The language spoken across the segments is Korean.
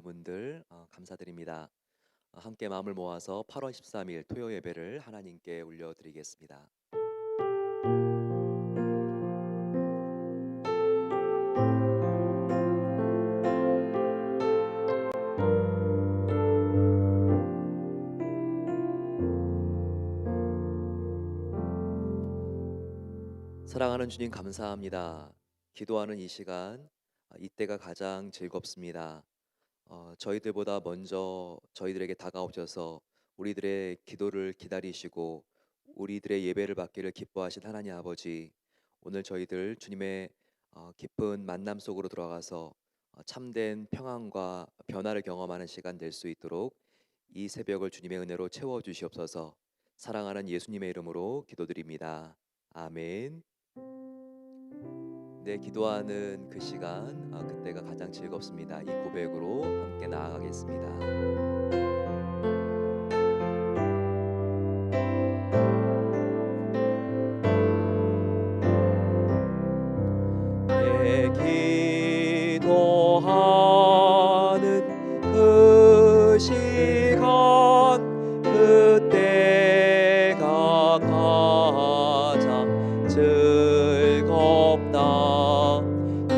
분들 감사드립니다. 함께 마음을 모아서 8월 13일 토요 예배를 하나님께 올려드리겠습니다. 사랑하는 주님 감사합니다. 기도하는 이 시간, 이때가 가장 즐겁습니다. 저희들보다 먼저 저희들에게 다가오셔서 우리들의 기도를 기다리시고 우리들의 예배를 받기를 기뻐하신 하나님 아버지, 오늘 저희들 주님의 깊은 만남 속으로 들어가서 참된 평안과 변화를 경험하는 시간 될 수 있도록 이 새벽을 주님의 은혜로 채워 주시옵소서. 사랑하는 예수님의 이름으로 기도드립니다. 아멘. 네, 기도하는 그 시간, 그때가 가장 즐겁습니다. 이 고백으로 함께 나아가겠습니다. 내 기도하는 그 시간, 그때가 가장 즐겁다.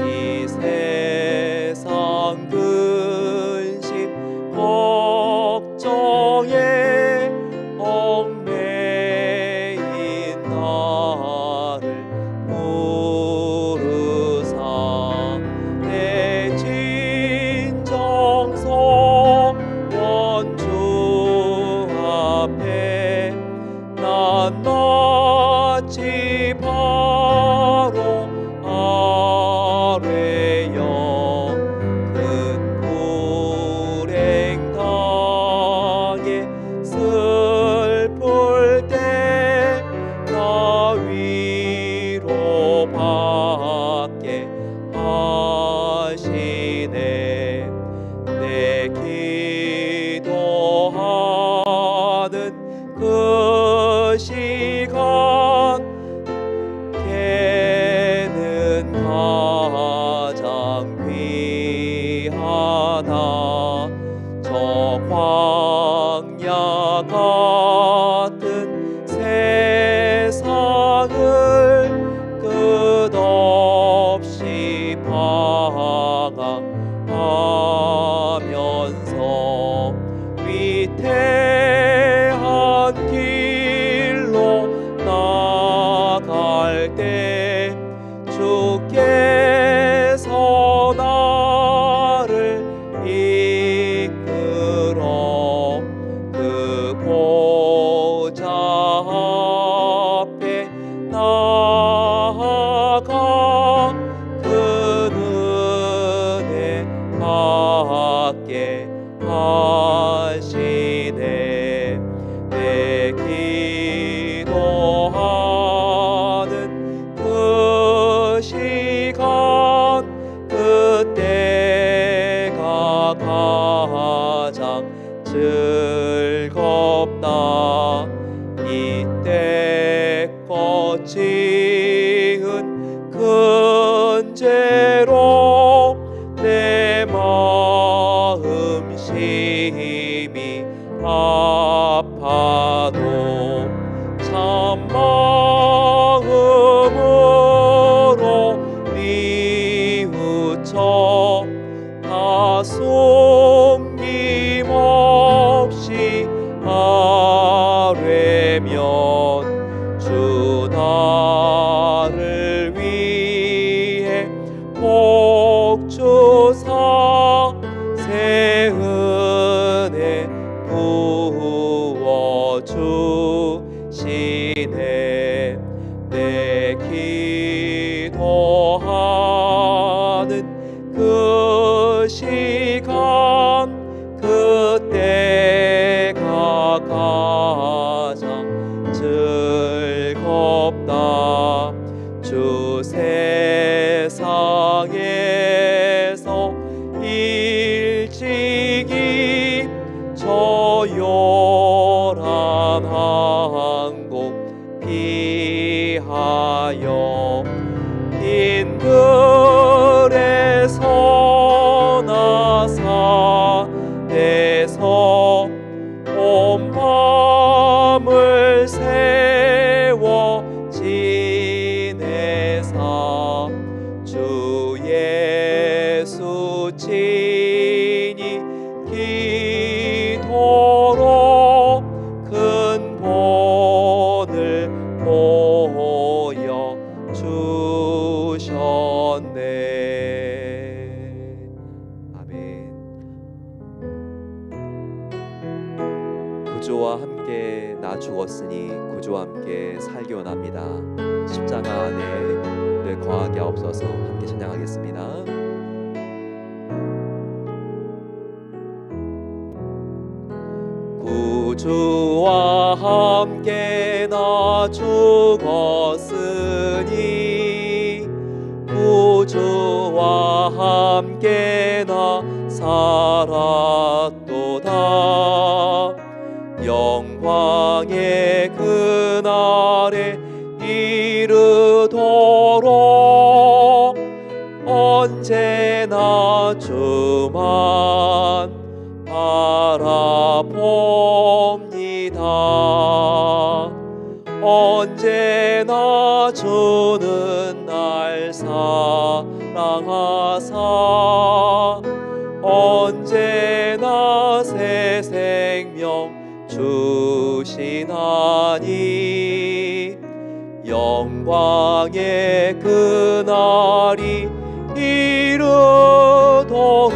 이 세상 근심 걱정에 얽매인 나를 부르사 내 진정성 원주 앞에 난 마치 바로 아뢰여 큰 불행 당해 슬플 때 나 위로받게 하시네. 내 기도하는 그 시간, 걔는 가장 귀하다. 저 광야 같은 세상을 끝없이 방황하면서 위태한 길로 나갈 때 주께서 나를 이끌어 그 보좌 앞에 나아가 그 은혜 받게 하시네. 내 기도하는 그 시간, 그때가 가장 즐겁다. 이때껏 지은 큰 죄로 내 마음 심히 아파도 참 마음으로 뉘우쳐 다 숨김없이 아뢰면 주 나를 위해 복 주사 새 구주와 함께 나 죽었으니 구주와 함께 살기 원합니다. 십자가 안에 늘 거하게 하옵소서. 함께 찬양하겠습니다. 구주와 함께 나 죽었으니 구주와 함께 나 살았도다. 영광의 그날에 이르도록 언제나 주만 바라봅니다. 언제나 주는 날 사랑하사 언제나 새 생명 주시나니 영광의 그날이 이르도록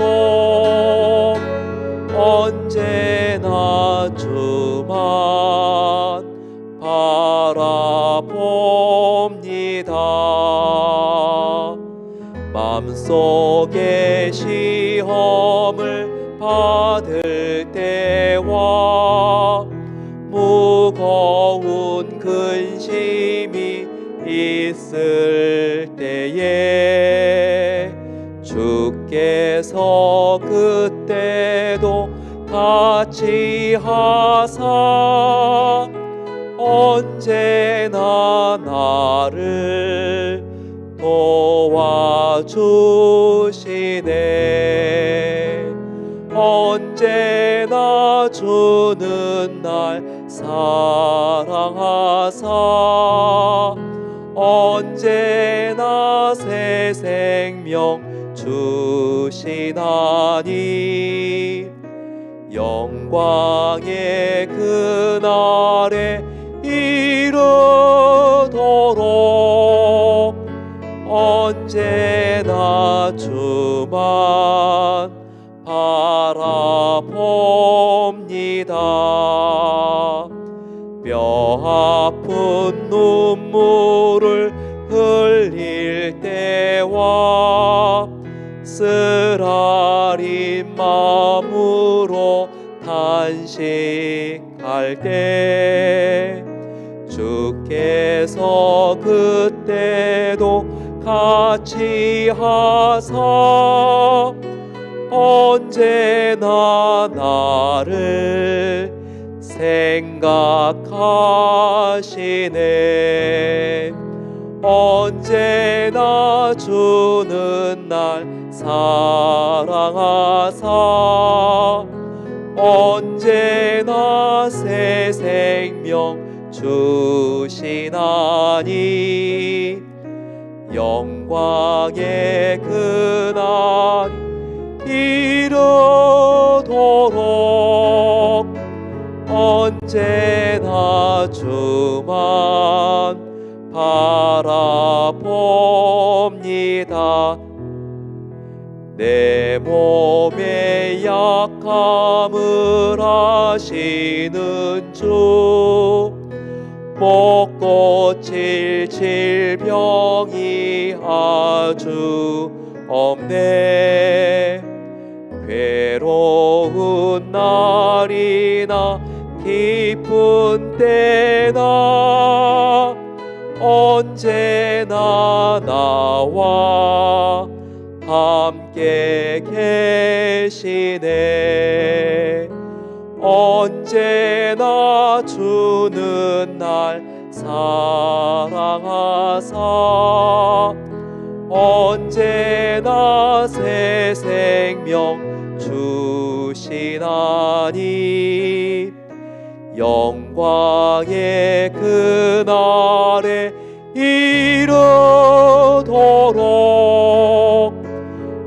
언제나 주만 바라봅니다. 맘속에 시험을 받을 때와 무거운 근심이 있을 때에 주께서 그때도 같이 하사 언제나 나를 도와주시네. 언제나 주는 날 사랑하사 언제나 새 생명 주시나니 영광의 그날에 이르도록 언제나 주만 바라봅니다. 뼈 아픈 눈물을 흘릴 때와 쓰라린 마음으로 탄식할 때 주께서 그때도 같이 하사 언제나 나를 생각하시네. 언제나 주는 날 사랑하사 언제나 새 생명 주시나니 영광의 그날 이르도록 언제나 주만 바라봅니다. 내 몸의 약함을 아시는 주 못 고칠 질병이 아주 없네. 괴로운 날이나 기쁜 때나 언제나 나와 함께 계시네. 언제나 주는 날 사랑하사 언제나 새 생명 주시나니 영광의 그날에 이르도록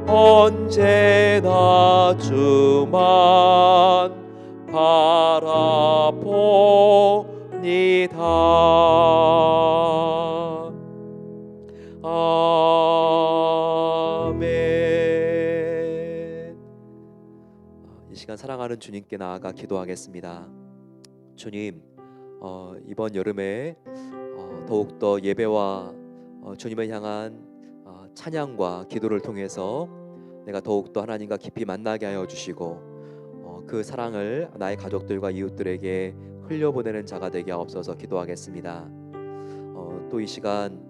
언제나 주만 바라봅니다. 아멘. 이 시간 사랑하는 주님께 나아가 기도하겠습니다. 주님, 이번 여름에 더욱더 예배와 주님을 향한 찬양과 기도를 통해서 내가 더욱더 하나님과 깊이 만나게 하여 주시고 그 사랑을 나의 가족들과 이웃들에게 흘려보내는 자가 되게 하옵소서. 기도하겠습니다. 또 이 시간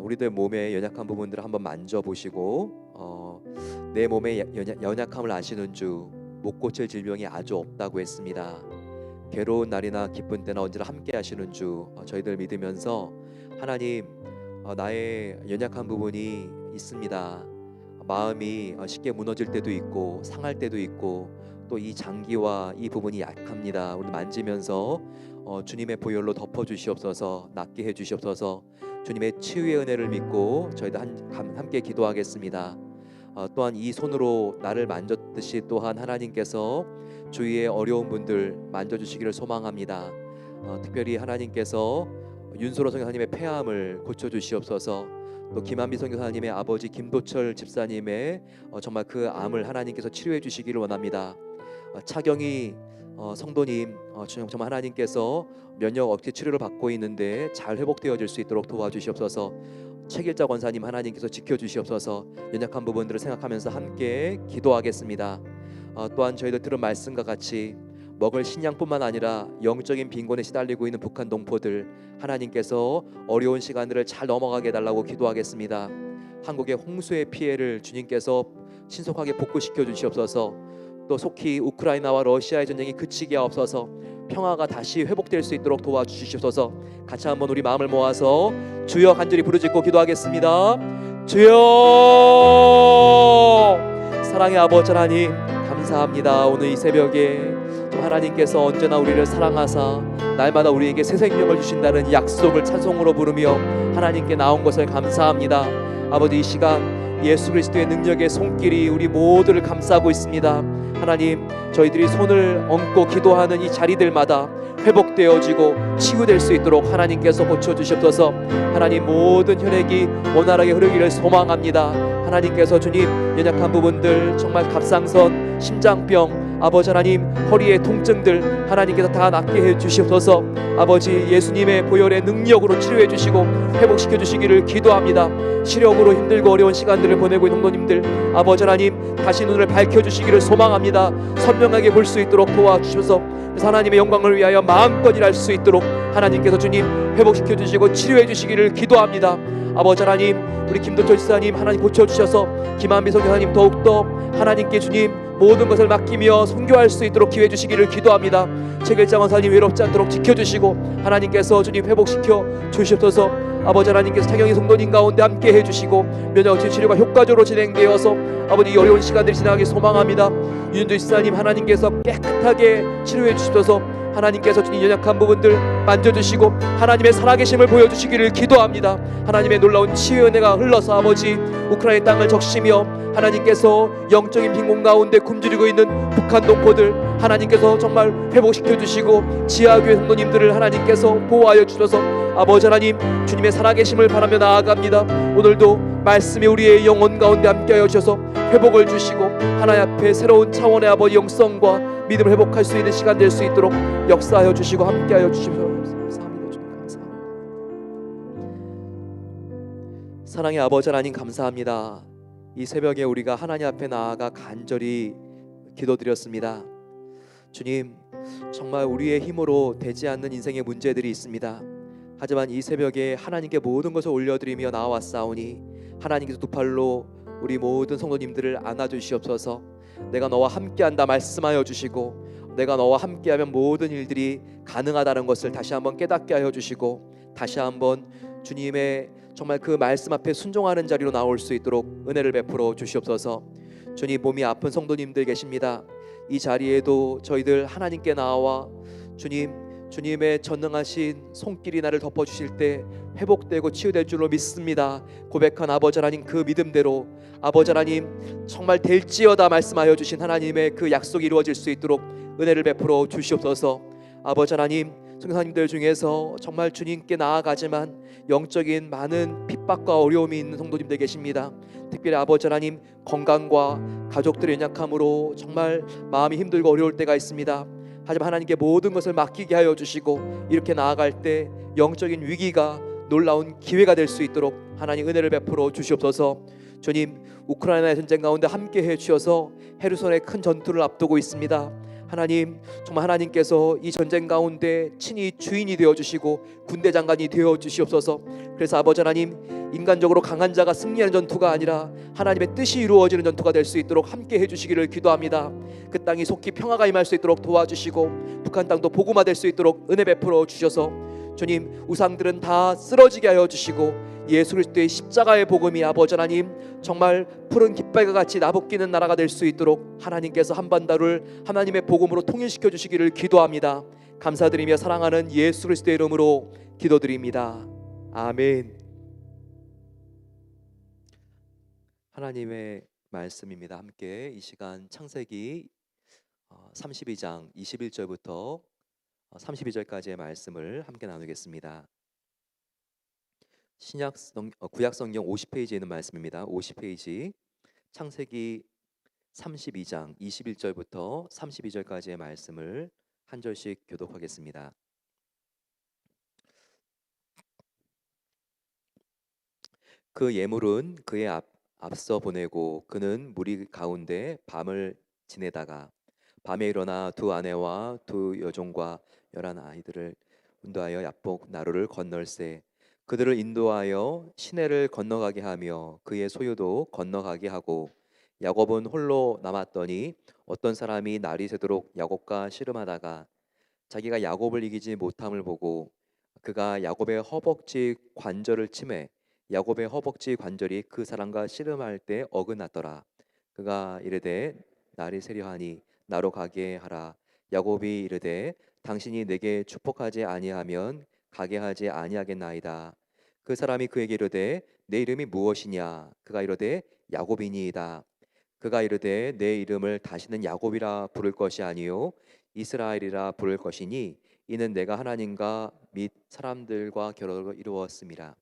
우리들 몸의 연약한 부분들을 한번 만져보시고 내 몸의 연약함을 아시는 주, 못 고칠 질병이 아주 없다고 했습니다. 괴로운 날이나 기쁜 때나 언제나 함께 하시는 주, 저희들 믿으면서 하나님, 나의 연약한 부분이 있습니다. 마음이 쉽게 무너질 때도 있고 상할 때도 있고 또 이 장기와 이 부분이 약합니다. 오늘 만지면서 주님의 보혈로 덮어주시옵소서. 낫게 해주시옵소서. 주님의 치유의 은혜를 믿고 저희들 함께 기도하겠습니다. 또한 이 손으로 나를 만졌듯이 또한 하나님께서 주위의 어려운 분들 만져주시기를 소망합니다. 특별히 하나님께서 윤소로 선교사님의 폐암을 고쳐주시옵소서. 또 김한비 선교사님의 아버지 김도철 집사님의 정말 그 암을 하나님께서 치료해 주시기를 원합니다. 차경희 성도님, 정말 하나님께서 면역 억제 치료를 받고 있는데 잘 회복되어질 수 있도록 도와주시옵소서. 최길자 권사님 하나님께서 지켜주시옵소서. 연약한 부분들을 생각하면서 함께 기도하겠습니다. 또한 저희들 들은 말씀과 같이 먹을 식량뿐만 아니라 영적인 빈곤에 시달리고 있는 북한 동포들 하나님께서 어려운 시간들을 잘 넘어가게 해달라고 기도하겠습니다. 한국의 홍수의 피해를 주님께서 신속하게 복구시켜 주시옵소서. 또 속히 우크라이나와 러시아의 전쟁이 그치게 하옵소서. 평화가 다시 회복될 수 있도록 도와주시옵소서. 같이 한번 우리 마음을 모아서 주여 간절히 부르짖고 기도하겠습니다. 주여, 사랑의 아버지 하나님 감사합니다. 오늘 이 새벽에 하나님께서 언제나 우리를 사랑하사 날마다 우리에게 새 생명을 주신다는 약속을 찬송으로 부르며 하나님께 나온 것을 감사합니다. 아버지, 이 시간 예수 그리스도의 능력의 손길이 우리 모두를 감싸고 있습니다. 하나님, 저희들이 손을 얹고 기도하는 이 자리들마다 회복되어지고 치유될 수 있도록 하나님께서 고쳐주시옵소서. 하나님, 모든 혈액이 원활하게 흐르기를 소망합니다. 하나님께서 주님, 연약한 부분들, 정말 갑상선, 심장병, 아버지 하나님, 허리의 통증들 하나님께서 다 낫게 해주시옵소서. 아버지, 예수님의 보혈의 능력으로 치료해 주시고 회복시켜 주시기를 기도합니다. 시력으로 힘들고 어려운 시간들을 보내고 있는 성도님들, 아버지 하나님 다시 눈을 밝혀주시기를 소망합니다. 선명하게 볼 수 있도록 도와주셔서 하나님의 영광을 위하여 마음껏 일할 수 있도록 하나님께서 주님 회복시켜 주시고 치료해 주시기를 기도합니다. 아버지 하나님, 우리 김도철 지사님 하나님 고쳐주셔서 김한비 선교사님 더욱더 하나님께 주님 모든 것을 맡기며 선교할 수 있도록 기회 주시기를 기도합니다. 최길자 원사님 외롭지 않도록 지켜주시고 하나님께서 주님 회복시켜 주시옵소서. 아버지 하나님께서 차경희 성도님 가운데 함께 해주시고 면역치 치료가 효과적으로 진행되어서 아버지 어려운 시간들이 지나가기 소망합니다. 윤주 지사님 하나님께서 깨끗하게 치료해 주시옵소서. 하나님께서 주님 연약한 부분들 만져주시고 하나님의 살아계심을 보여주시기를 기도합니다. 하나님의 놀라운 치유의 은혜가 흘러서 아버지 우크라이나 땅을 적시며 하나님께서 영적인 빈곤 가운데 굶주리고 있는 북한 동포들 하나님께서 정말 회복시켜 주시고 지하교회 성도님들을 하나님께서 보호하여 주셔서 아버지 하나님 주님의 살아계심을 바라며 나아갑니다. 오늘도 말씀이 우리의 영혼 가운데 함께하여 주셔서 회복을 주시고 하나님 앞에 새로운 차원의 아버지 영성과 믿음을 회복할 수 있는 시간 될 수 있도록 역사하여 주시고 함께하여 주시옵소서. 감사합니다. 주님 감사합니다. 사랑의 아버지 하나님 감사합니다. 이 새벽에 우리가 하나님 앞에 나아가 간절히 기도드렸습니다. 주님, 정말 우리의 힘으로 되지 않는 인생의 문제들이 있습니다. 하지만 이 새벽에 하나님께 모든 것을 올려드리며 나아왔사오니 하나님께서 두 팔로 우리 모든 성도님들을 안아주시옵소서. 내가 너와 함께한다 말씀하여 주시고 내가 너와 함께하면 모든 일들이 가능하다는 것을 다시 한번 깨닫게 하여 주시고 다시 한번 주님의 정말 그 말씀 앞에 순종하는 자리로 나올 수 있도록 은혜를 베풀어 주시옵소서. 주님, 몸이 아픈 성도님들 계십니다. 이 자리에도 저희들 하나님께 나와 주님의 전능하신 손길이 나를 덮어주실 때 회복되고 치유될 줄로 믿습니다. 고백한 아버지 하나님 그 믿음대로 아버지 하나님 정말 될지어다 말씀하여 주신 하나님의 그 약속이 이루어질 수 있도록 은혜를 베풀어 주시옵소서. 아버지 하나님, 성도님들 중에서 정말 주님께 나아가지만 영적인 많은 핍박과 어려움이 있는 성도님들 계십니다. 특별히 아버지 하나님 건강과 가족들의 연약함으로 정말 마음이 힘들고 어려울 때가 있습니다. 하지만 하나님께 모든 것을 맡기게 하여 주시고 이렇게 나아갈 때 영적인 위기가 놀라운 기회가 될 수 있도록 하나님 은혜를 베풀어 주시옵소서. 주님, 우크라이나의 전쟁 가운데 함께 해 주셔서 헤르손의 큰 전투를 앞두고 있습니다. 하나님, 정말 하나님께서 이 전쟁 가운데 친히 주인이 되어 주시고 군대 장관이 되어 주시옵소서. 그래서 아버지 하나님, 인간적으로 강한 자가 승리하는 전투가 아니라 하나님의 뜻이 이루어지는 전투가 될 수 있도록 함께 해주시기를 기도합니다. 그 땅이 속히 평화가 임할 수 있도록 도와주시고 북한 땅도 복음화 될 수 있도록 은혜 베풀어 주셔서 주님, 우상들은 다 쓰러지게 하여 주시고 예수 그리스도의 십자가의 복음이 아버지 하나님 정말 푸른 깃발과 같이 나부끼는 나라가 될 수 있도록 하나님께서 한반도를 하나님의 복음으로 통일시켜 주시기를 기도합니다. 감사드리며 사랑하는 예수 그리스도의 이름으로 기도드립니다. 아멘. 하나님의 말씀입니다. 함께 이 시간 창세기 32장 21절부터 32절까지의 말씀을 함께 나누겠습니다. 구약 성경 50페이지에 있는 말씀입니다. 50페이지 창세기 32장 21절부터 32절까지의 말씀을 한 절씩 교독하겠습니다. 그 예물은 그의 앞서 보내고 그는 무리 가운데 밤을 지내다가 밤에 일어나 두 아내와 두 여종과 11 아이들을 인도하여 야복 나루를 건널세 그들을 인도하여 시내를 건너가게 하며 그의 소유도 건너가게 하고 야곱은 홀로 남았더니 어떤 사람이 날이 새도록 야곱과 씨름하다가 자기가 야곱을 이기지 못함을 보고 그가 야곱의 허벅지 관절을 치매 야곱의 허벅지 관절이 그 사람과 씨름할 때 어긋났더라. 그가 이르되 날이 새려하니 나로 가게 하라. 야곱이 이르되 당신이 내게 축복하지 아니하면 가게 하지 아니하겠나이다. 그 사람이 그에게 이르되 내 이름이 무엇이냐? 그가 이르되 야곱이니이다. 그가 이르되 내 이름을 다시는 야곱이라 부를 것이 아니요 이스라엘이라 부를 것이니 이는 내가 하나님과 및 사람들과 결혼을 이루었음이라.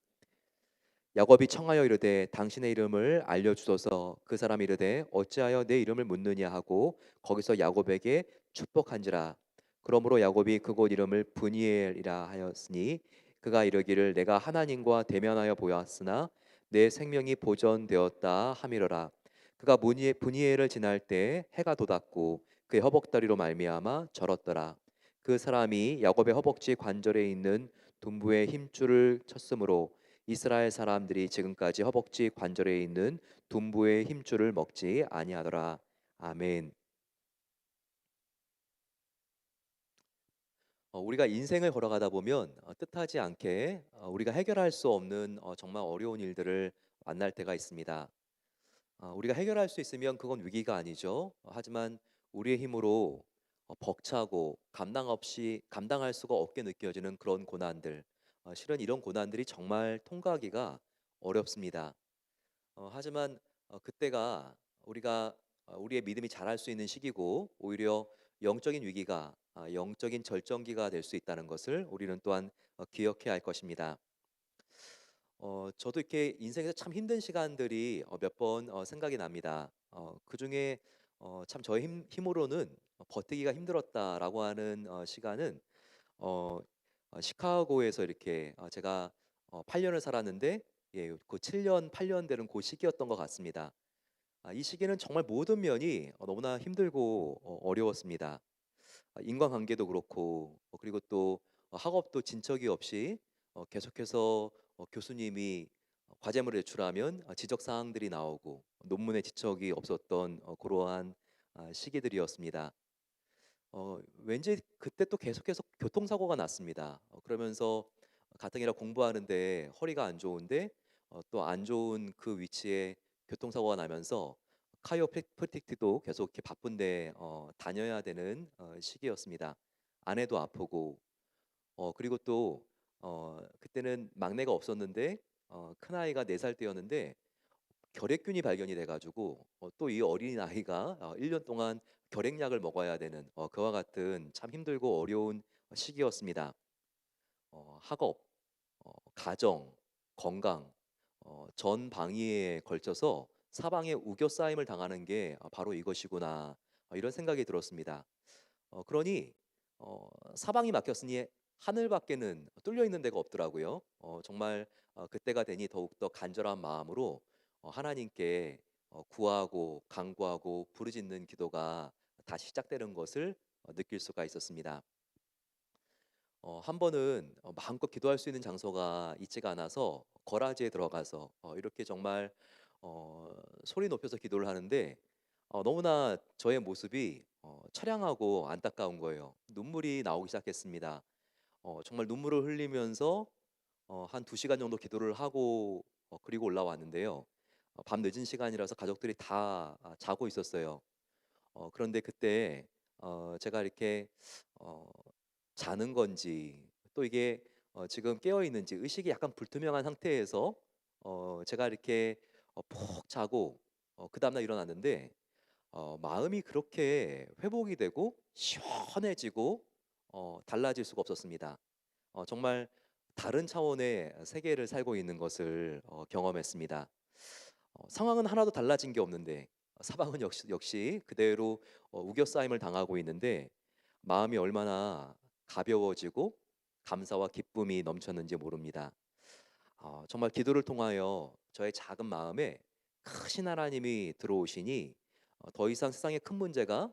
야곱이 청하여 이르되 당신의 이름을 알려주소서. 그 사람이 이르되 어찌하여 내 이름을 묻느냐 하고 거기서 야곱에게 축복한지라. 그러므로 야곱이 그곳 이름을 브니엘이라 하였으니 그가 이르기를 내가 하나님과 대면하여 보았으나 내 생명이 보존되었다 하미러라. 그가 브니엘을 지날 때 해가 돋았고 그의 허벅다리로 말미암아 절었더라. 그 사람이 야곱의 허벅지 관절에 있는 둔부의 힘줄을 쳤으므로 이스라엘 사람들이 지금까지 허벅지 관절에 있는 둔부의 힘줄을 먹지 아니하더라. 아멘. 우리가 인생을 걸어가다 보면 뜻하지 않게 우리가 해결할 수 없는 정말 어려운 일들을 만날 때가 있습니다. 우리가 해결할 수 있으면 그건 위기가 아니죠. 하지만 우리의 힘으로 벅차고 감당할 수가 없게 느껴지는 그런 고난들, 실은 이런 고난들이 정말 통과하기가 어렵습니다. 하지만 그때가 우리의 믿음이 자랄 수 있는 시기고 오히려 영적인 위기가 영적인 절정기가 될 수 있다는 것을 우리는 또한 기억해야 할 것입니다. 저도 이렇게 인생에서 참 힘든 시간들이 몇 번 생각이 납니다. 그중에 참 저의 힘으로는 버티기가 힘들었다라고 하는 시간은 어, 시카고에서 이렇게 제가 8년을 살았는데 예, 그 7년, 8년 되는 그 시기였던 것 같습니다. 이 시기는 정말 모든 면이 너무나 힘들고 어려웠습니다. 인간관계도 그렇고 그리고 또 학업도 진척이 없이 계속해서 교수님이 과제물을 제출하면 지적 사항들이 나오고 논문에 지적이 없었던 그러한 시기들이었습니다. 왠지 그때 또 계속해서 교통사고가 났습니다. 그러면서 가뜩이나 공부하는데 허리가 안 좋은데 또 안 좋은 그 위치에 교통사고가 나면서 카이오프랙틱도 계속 이렇게 바쁜데 다녀야 되는 시기였습니다. 아내도 아프고 그리고 또 그때는 막내가 없었는데 큰 아이가 4살 때였는데 결핵균이 발견이 돼가지고 또 이 어린 아이가 1년 동안 결핵약을 먹어야 되는 그와 같은 참 힘들고 어려운 시기였습니다. 학업, 가정, 건강, 전 방위에 걸쳐서 사방에 우겨싸임을 당하는 게 바로 이것이구나 이런 생각이 들었습니다. 그러니 사방이 막혔으니 하늘밖에는 뚫려 있는 데가 없더라고요. 정말 그때가 되니 더욱더 간절한 마음으로 하나님께 구하고 간구하고 부르짖는 기도가 다시 시작되는 것을 느낄 수가 있었습니다. 한 번은 마음껏 기도할 수 있는 장소가 있지가 않아서 거라지에 들어가서 이렇게 정말 어 소리 높여서 기도를 하는데 너무나 저의 모습이 처량하고 안타까운 거예요. 눈물이 나오기 시작했습니다. 정말 눈물을 흘리면서 한 2 시간 정도 기도를 하고 그리고 올라왔는데요. 밤늦은 시간이라서 가족들이 다 자고 있었어요. 그런데 그때 제가 이렇게 어 자는 건지 또 이게 지금 깨어 있는지 의식이 약간 불투명한 상태에서 제가 이렇게 푹 자고 그다음 날 일어났는데 마음이 그렇게 회복이 되고 시원해지고 달라질 수가 없었습니다. 정말 다른 차원의 세계를 살고 있는 것을 경험했습니다. 상황은 하나도 달라진 게 없는데 사방은 역시 그대로 우겨싸임을 당하고 있는데 마음이 얼마나 가벼워지고 감사와 기쁨이 넘쳤는지 모릅니다. 정말 기도를 통하여 저의 작은 마음에 크신 하나님이 들어오시니 더 이상 세상의 큰 문제가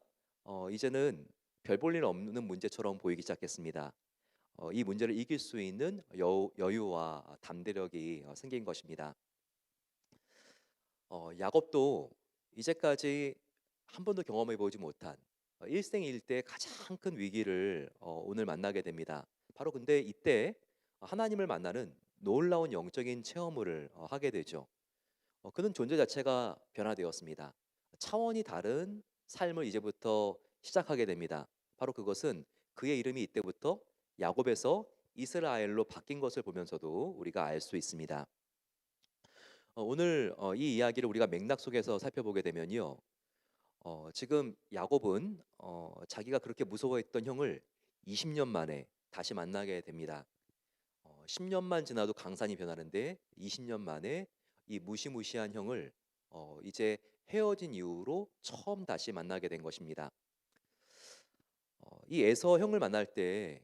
이제는 별 볼 일 없는 문제처럼 보이기 시작했습니다. 이 문제를 이길 수 있는 여유와 담대력이 생긴 것입니다. 야곱도 이제까지 한 번도 경험해 보지 못한 일생일대 가장 큰 위기를 오늘 만나게 됩니다. 바로 근데 이때 하나님을 만나는 놀라운 영적인 체험을 하게 되죠. 그는 존재 자체가 변화되었습니다. 차원이 다른 삶을 이제부터 시작하게 됩니다. 바로 그것은 그의 이름이 이때부터 야곱에서 이스라엘로 바뀐 것을 보면서도 우리가 알 수 있습니다. 오늘 이 이야기를 우리가 맥락 속에서 살펴보게 되면요. 지금 야곱은 자기가 그렇게 무서워했던 형을 20년 만에 다시 만나게 됩니다. 10년만 지나도 강산이 변하는데 20년 만에 이 무시무시한 형을 이제 헤어진 이후로 처음 다시 만나게 된 것입니다. 이 에서 형을 만날 때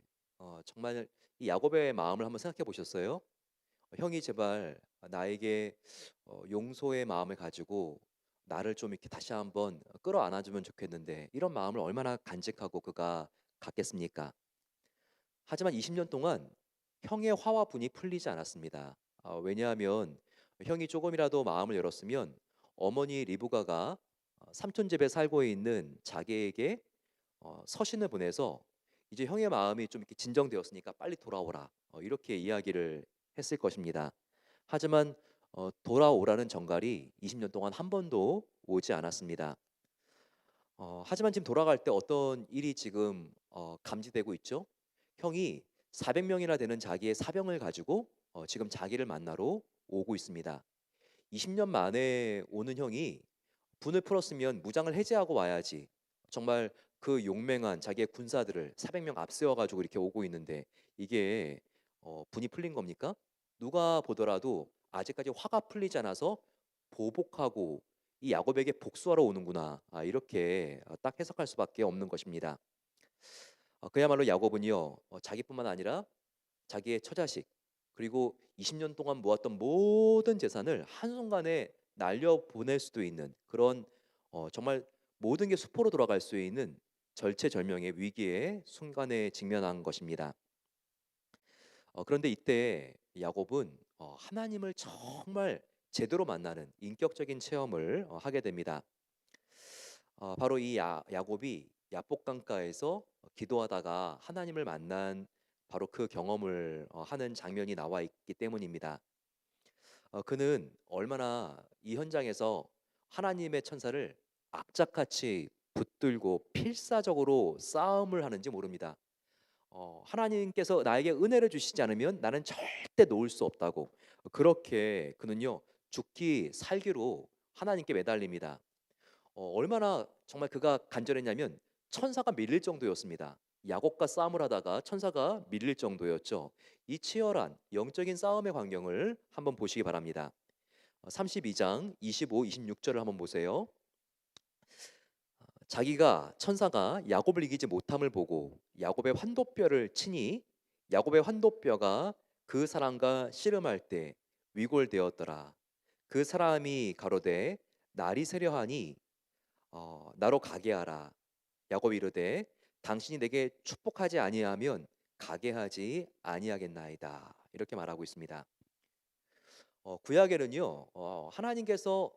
정말 이 야곱의 마음을 한번 생각해 보셨어요? 형이 제발 나에게 용서의 마음을 가지고 나를 좀 이렇게 다시 한번 끌어안아 주면 좋겠는데 이런 마음을 얼마나 간직하고 그가 갖겠습니까? 하지만 20년 동안 형의 화와 분이 풀리지 않았습니다. 왜냐하면 형이 조금이라도 마음을 열었으면 어머니 리브가가 삼촌 집에 살고 있는 자기에게 서신을 보내서 이제 형의 마음이 좀 이렇게 진정되었으니까 빨리 돌아오라 이렇게 이야기를 했을 것입니다. 하지만 돌아오라는 전갈이 20년 동안 한 번도 오지 않았습니다. 하지만 지금 돌아갈 때 어떤 일이 지금 감지되고 있죠? 형이 400명이나 되는 자기의 사병을 가지고 지금 자기를 만나러 오고 있습니다. 20년 만에 오는 형이 분을 풀었으면 무장을 해제하고 와야지. 정말 그 용맹한 자기의 군사들을 400명 앞세워 가지고 이렇게 오고 있는데 이게 분이 풀린 겁니까? 누가 보더라도 아직까지 화가 풀리지 않아서 보복하고 이 야곱에게 복수하러 오는구나. 이렇게 딱 해석할 수밖에 없는 것입니다. 그야말로 야곱은요. 자기뿐만 아니라 자기의 처자식 그리고 20년 동안 모았던 모든 재산을 한순간에 날려 보낼 수도 있는 그런 정말 모든 게 수포로 돌아갈 수 있는 절체절명의 위기의 순간에 직면한 것입니다. 그런데 이때 야곱은 하나님을 정말 제대로 만나는 인격적인 체험을 하게 됩니다. 바로 이 야곱이 야복 강가에서 기도하다가 하나님을 만난 바로 그 경험을 하는 장면이 나와 있기 때문입니다. 그는 얼마나 이 현장에서 하나님의 천사를 악착같이 붙들고 필사적으로 싸움을 하는지 모릅니다. 하나님께서 나에게 은혜를 주시지 않으면 나는 절대 놓을 수 없다고 그렇게 그는요 죽기 살기로 하나님께 매달립니다. 얼마나 정말 그가 간절했냐면 천사가 밀릴 정도였습니다. 야곱과 싸움을 하다가 천사가 밀릴 정도였죠. 이 치열한 영적인 싸움의 광경을 한번 보시기 바랍니다. 32장 25, 26절을 한번 보세요. 자기가 천사가 야곱을 이기지 못함을 보고 야곱의 환도뼈를 치니 야곱의 환도뼈가 그 사람과 씨름할 때 위골되었더라. 그 사람이 가로되 날이 새려하니 나로 가게 하라. 야곱이 이르되 당신이 내게 축복하지 아니하면 가게 하지 아니하겠나이다. 이렇게 말하고 있습니다. 구약에는요, 하나님께서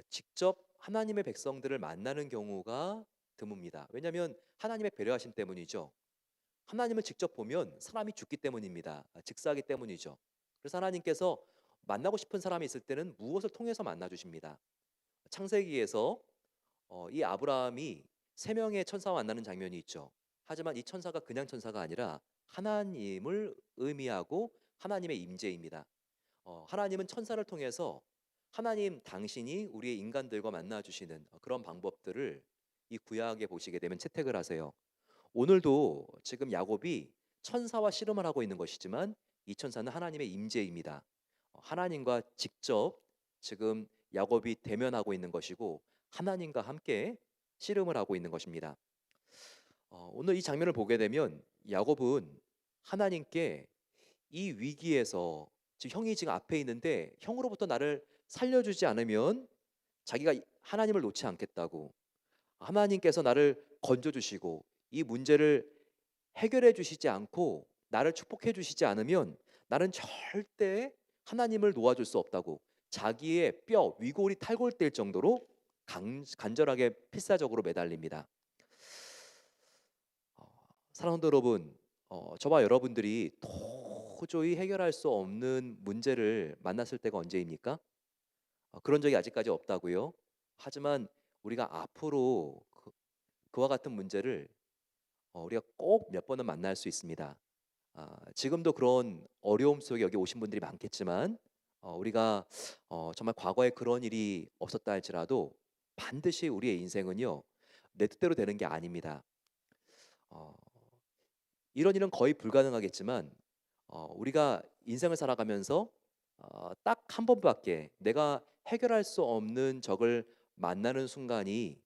직접 하나님의 백성들을 만나는 경우가 드뭅니다. 왜냐하면 하나님의 배려하심 때문이죠. 하나님을 직접 보면 사람이 죽기 때문입니다. 즉사하기 때문이죠. 그래서 하나님께서 만나고 싶은 사람이 있을 때는 무엇을 통해서 만나 주십니다. 창세기에서 이 아브라함이 세 명의 천사와 만나는 장면이 있죠. 하지만 이 천사가 그냥 천사가 아니라 하나님을 의미하고 하나님의 임재입니다. 하나님은 천사를 통해서 하나님 당신이 우리의 인간들과 만나 주시는 그런 방법들을 이 구약에 보시게 되면 채택을 하세요. 오늘도 지금 야곱이 천사와 씨름을 하고 있는 것이지만 이 천사는 하나님의 임재입니다. 하나님과 직접 지금 야곱이 대면하고 있는 것이고 하나님과 함께 씨름을 하고 있는 것입니다. 오늘 이 장면을 보게 되면 야곱은 하나님께 이 위기에서 지금 형이 지금 앞에 있는데 형으로부터 나를 살려주지 않으면 자기가 하나님을 놓지 않겠다고, 하나님께서 나를 건져주시고 이 문제를 해결해 주시지 않고 나를 축복해 주시지 않으면 나는 절대 하나님을 놓아줄 수 없다고, 자기의 뼈 위골이 탈골될 정도로 간절하게 필사적으로 매달립니다. 어, 사랑하는 여러분, 저와 여러분들이 도저히 해결할 수 없는 문제를 만났을 때가 언제입니까? 그런 적이 아직까지 없다고요. 하지만 우리가 앞으로 그와 같은 문제를 우리가 꼭 몇 번은 만날 수 있습니다. 지금도 그런 어려움 속에 여기 오신 분들이 많겠지만 우리가 정말 과거에 그런 일이 없었다 할지라도 반드시 우리의 인생은요 내 뜻대로 되는 게 아닙니다. 어, 이런 일은 거의 불가능하겠지만 우리가 인생을 살아가면서 딱 한 번밖에 내가 해결할 수 없는 적을 만나는 순간이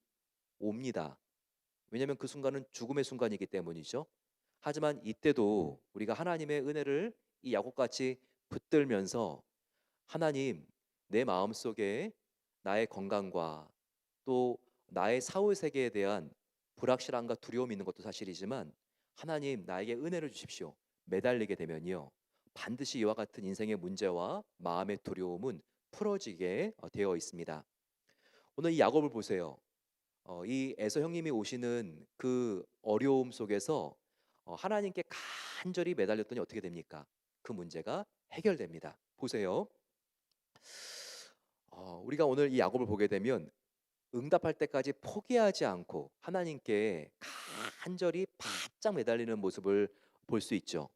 옵니다. 왜냐하면 그 순간은 죽음의 순간이기 때문이죠. 하지만 이때도 우리가 하나님의 은혜를 이 야곱같이 붙들면서 하나님, 내 마음속에 나의 건강과 또 나의 사후 세계에 대한 불확실함과 두려움이 있는 것도 사실이지만 하나님 나에게 은혜를 주십시오. 매달리게 되면요. 반드시 이와 같은 인생의 문제와 마음의 두려움은 풀어지게 되어 있습니다. 오늘 이 야곱을 보세요. 이 에서 형님이 오시는 그 어려움 속에서 하나님께 간절히 매달렸더니 어떻게 됩니까? 그 문제가 해결됩니다. 보세요. 우리가 오늘 이 야곱을 보게 되면 응답할 때까지 포기하지 않고 하나님께 간절히 바짝 매달리는 모습을 볼 수 있죠.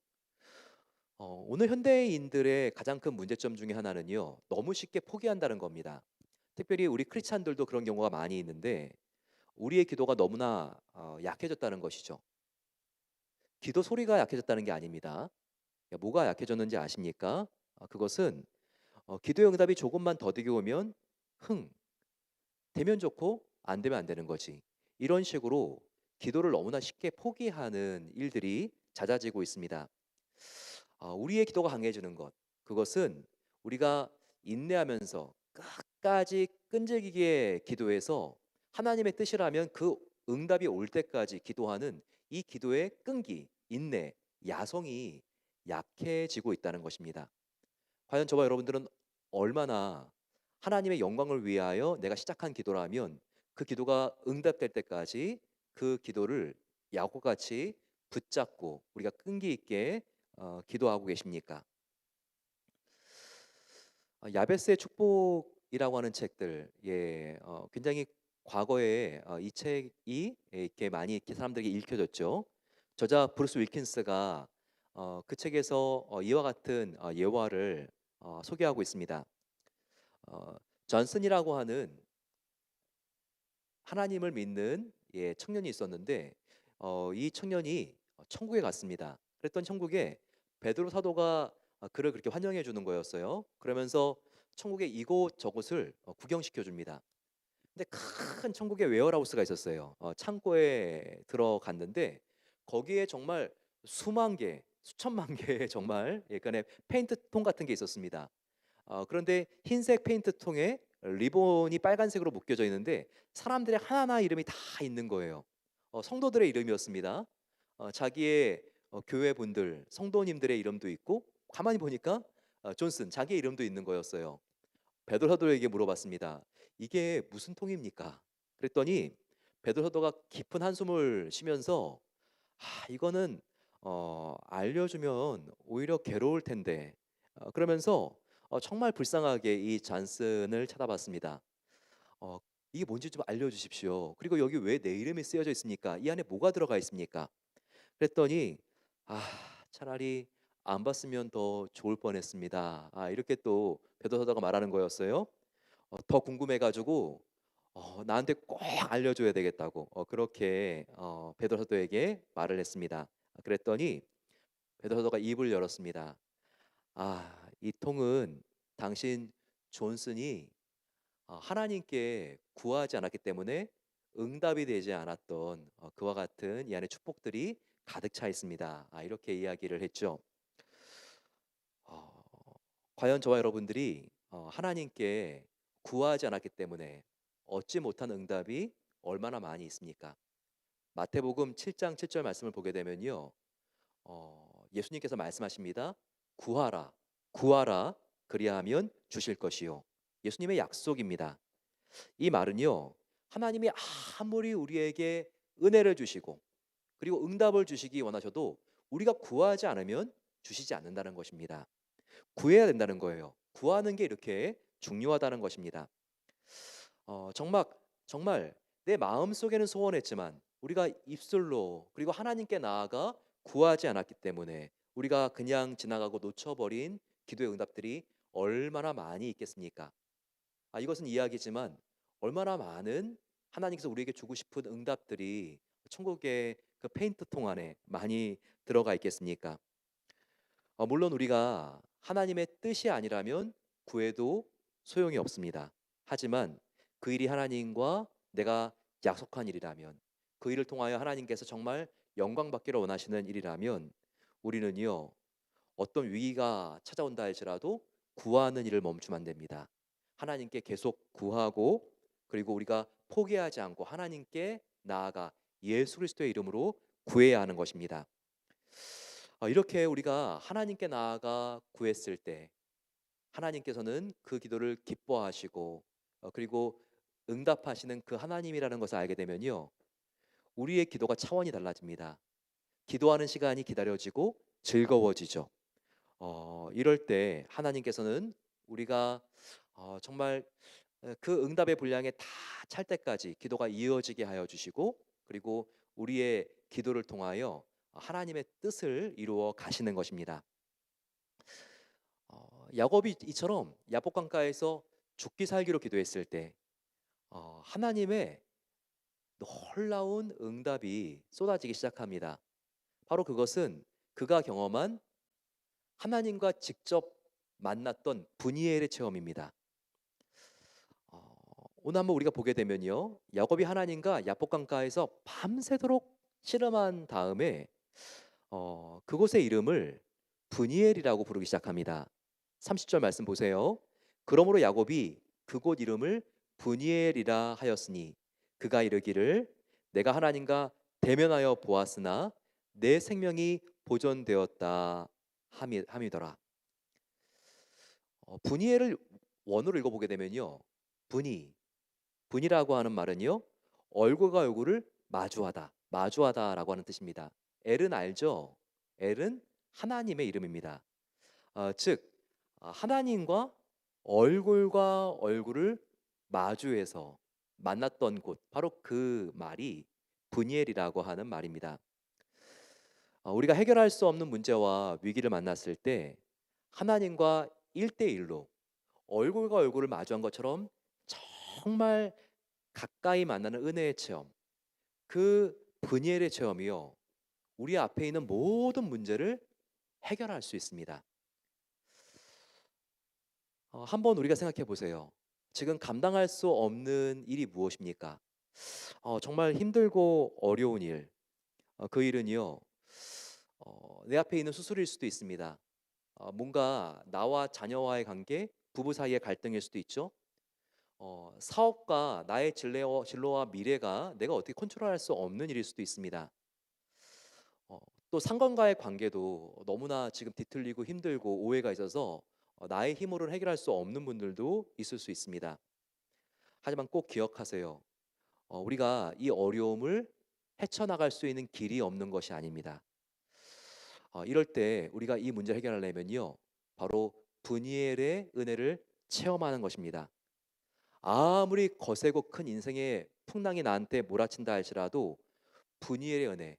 오늘 현대인들의 가장 큰 문제점 중에 하나는요, 너무 쉽게 포기한다는 겁니다. 특별히 우리 크리스찬들도 그런 경우가 많이 있는데 우리의 기도가 너무나 약해졌다는 것이죠. 기도 소리가 약해졌다는 게 아닙니다. 뭐가 약해졌는지 아십니까? 그것은 기도의 응답이 조금만 더디게 오면 흥 되면 좋고 안 되면 안 되는 거지. 이런 식으로 기도를 너무나 쉽게 포기하는 일들이 잦아지고 있습니다. 우리의 기도가 강해지는 것, 그것은 우리가 인내하면서 끝까지 끈질기게 기도해서 하나님의 뜻이라면 그 응답이 올 때까지 기도하는 이 기도의 끈기, 인내, 야성이 약해지고 있다는 것입니다. 과연 저와 여러분들은 얼마나 하나님의 영광을 위하여 내가 시작한 기도라면 그 기도가 응답될 때까지 그 기도를 야곱같이 붙잡고 우리가 끈기 있게 기도하고 계십니까? 야베스의 축복이라고 하는 책들, 예, 굉장히 과거에 이 책이 이렇게 많이 이렇게 사람들에게 읽혀졌죠. 저자 브루스 윌킨스가 그 책에서 이와 같은 예화를 소개하고 있습니다. 어, 존슨이라고 하는 하나님을 믿는 청년이 있었는데 이 청년이 천국에 갔습니다. 그랬던 천국에 베드로 사도가 그를 그렇게 환영해 주는 거였어요. 그러면서 천국의 이곳 저곳을 구경시켜 줍니다. 근데 큰 천국의 웨어하우스가 있었어요. 창고에 들어갔는데 거기에 정말 수만 개, 수천만 개의 정말 약간의 페인트통 같은 게 있었습니다. 그런데 흰색 페인트통에 리본이 빨간색으로 묶여져 있는데 사람들의 하나하나 이름이 다 있는 거예요. 성도들의 이름이었습니다. 자기의 교회 분들, 성도님들의 이름도 있고 가만히 보니까 존슨 자기의 이름도 있는 거였어요. 베드로 사도에게 물어봤습니다. "이게 무슨 통입니까?" 그랬더니 베드로 사도가 깊은 한숨을 쉬면서 이거는 알려주면 오히려 괴로울 텐데." 그러면서 정말 불쌍하게 이 잔슨을 쳐다봤습니다. 어 "이게 뭔지 좀 알려주십시오. 그리고 여기 왜 내 이름이 쓰여져 있습니까? 이 안에 뭐가 들어가 있습니까?" 그랬더니 "아 차라리 안 봤으면 더 좋을 뻔했습니다." 이렇게 또 베드로 사도가 말하는 거였어요. 더 궁금해 가지고 나한테 꼭 알려줘야 되겠다고 그렇게 베드로 사도에게 말을 했습니다. 그랬더니 베드로 사도가 입을 열었습니다. 이 통은 당신 존슨이 하나님께 구하지 않았기 때문에 응답이 되지 않았던 그와 같은 이 안에 축복들이 가득 차 있습니다." 이렇게 이야기를 했죠. 어, 과연 저와 여러분들이 하나님께 구하지 않았기 때문에 얻지 못한 응답이 얼마나 많이 있습니까? 마태복음 7장 7절 말씀을 보게 되면요. 예수님께서 말씀하십니다. 구하라, 구하라, 그리하면 주실 것이요. 예수님의 약속입니다. 이 말은요. 하나님이 아무리 우리에게 은혜를 주시고 그리고 응답을 주시기 원하셔도 우리가 구하지 않으면 주시지 않는다는 것입니다. 구해야 된다는 거예요. 구하는 게 이렇게 중요하다는 것입니다. 정말 정말 내 마음속에는 소원했지만 우리가 입술로 그리고 하나님께 나아가 구하지 않았기 때문에 우리가 그냥 지나가고 놓쳐버린 기도의 응답들이 얼마나 많이 있겠습니까? 이것은 이야기지만 얼마나 많은 하나님께서 우리에게 주고 싶은 응답들이 천국의 그 페인트통 안에 많이 들어가 있겠습니까? 물론 우리가 하나님의 뜻이 아니라면 구해도 소용이 없습니다. 하지만 그 일이 하나님과 내가 약속한 일이라면 그 일을 통하여 하나님께서 정말 영광 받기를 원하시는 일이라면 우리는요 어떤 위기가 찾아온다 할지라도 구하는 일을 멈추면 안 됩니다. 하나님께 계속 구하고 그리고 우리가 포기하지 않고 하나님께 나아가 예수 그리스도의 이름으로 구해야 하는 것입니다. 이렇게 우리가 하나님께 나아가 구했을 때 하나님께서는 그 기도를 기뻐하시고 그리고 응답하시는 그 하나님이라는 것을 알게 되면요. 우리의 기도가 차원이 달라집니다. 기도하는 시간이 기다려지고 즐거워지죠. 이럴 때 하나님께서는 우리가 정말 그 응답의 분량에 다 찰 때까지 기도가 이어지게 하여 주시고 그리고 우리의 기도를 통하여 하나님의 뜻을 이루어 가시는 것입니다. 야곱이 이처럼 야복 강가에서 죽기 살기로 기도했을 때 하나님의 놀라운 응답이 쏟아지기 시작합니다. 바로 그것은 그가 경험한 하나님과 직접 만났던 분이엘의 체험입니다. 오늘 한번 우리가 보게 되면요. 야곱이 하나님과 야복 강가에서 밤새도록 씨름한 다음에 그곳의 이름을 분이엘이라고 부르기 시작합니다. 30절 말씀 보세요. 그러므로 야곱이 그곳 이름을 분이엘이라 하였으니 그가 이르기를 내가 하나님과 대면하여 보았으나 내 생명이 보존되었다 함이더라. 분이엘을 원어로 읽어보게 되면요. 분이라고 하는 말은요. 얼굴과 얼굴을 마주하다라고 하는 뜻입니다. 엘은 알죠? 엘은 하나님의 이름입니다. 즉 하나님과 얼굴과 얼굴을 마주해서 만났던 곳 바로 그 말이 분이엘이라고 하는 말입니다. 우리가 해결할 수 없는 문제와 위기를 만났을 때 하나님과 1대1로 얼굴과 얼굴을 마주한 것처럼 정말 가까이 만나는 은혜의 체험, 그 분이엘의 체험이요. 우리 앞에 있는 모든 문제를 해결할 수 있습니다. 한번 우리가 생각해 보세요. 지금 감당할 수 없는 일이 무엇입니까? 정말 힘들고 어려운 일. 그 일은요. 내 앞에 있는 수술일 수도 있습니다. 뭔가 나와 자녀와의 관계, 부부 사이의 갈등일 수도 있죠. 사업과 나의 진로와 미래가 내가 어떻게 컨트롤할 수 없는 일일 수도 있습니다. 어, 또 상관과의 관계도 너무나 지금 뒤틀리고 힘들고 오해가 있어서 나의 힘으로는 해결할 수 없는 분들도 있을 수 있습니다. 하지만 꼭 기억하세요. 우리가 이 어려움을 헤쳐나갈 수 있는 길이 없는 것이 아닙니다. 이럴 때 우리가 이 문제를 해결하려면요, 바로 분이엘의 은혜를 체험하는 것입니다. 아무리 거세고 큰 인생의 풍랑이 나한테 몰아친다 할지라도 분이엘의 은혜,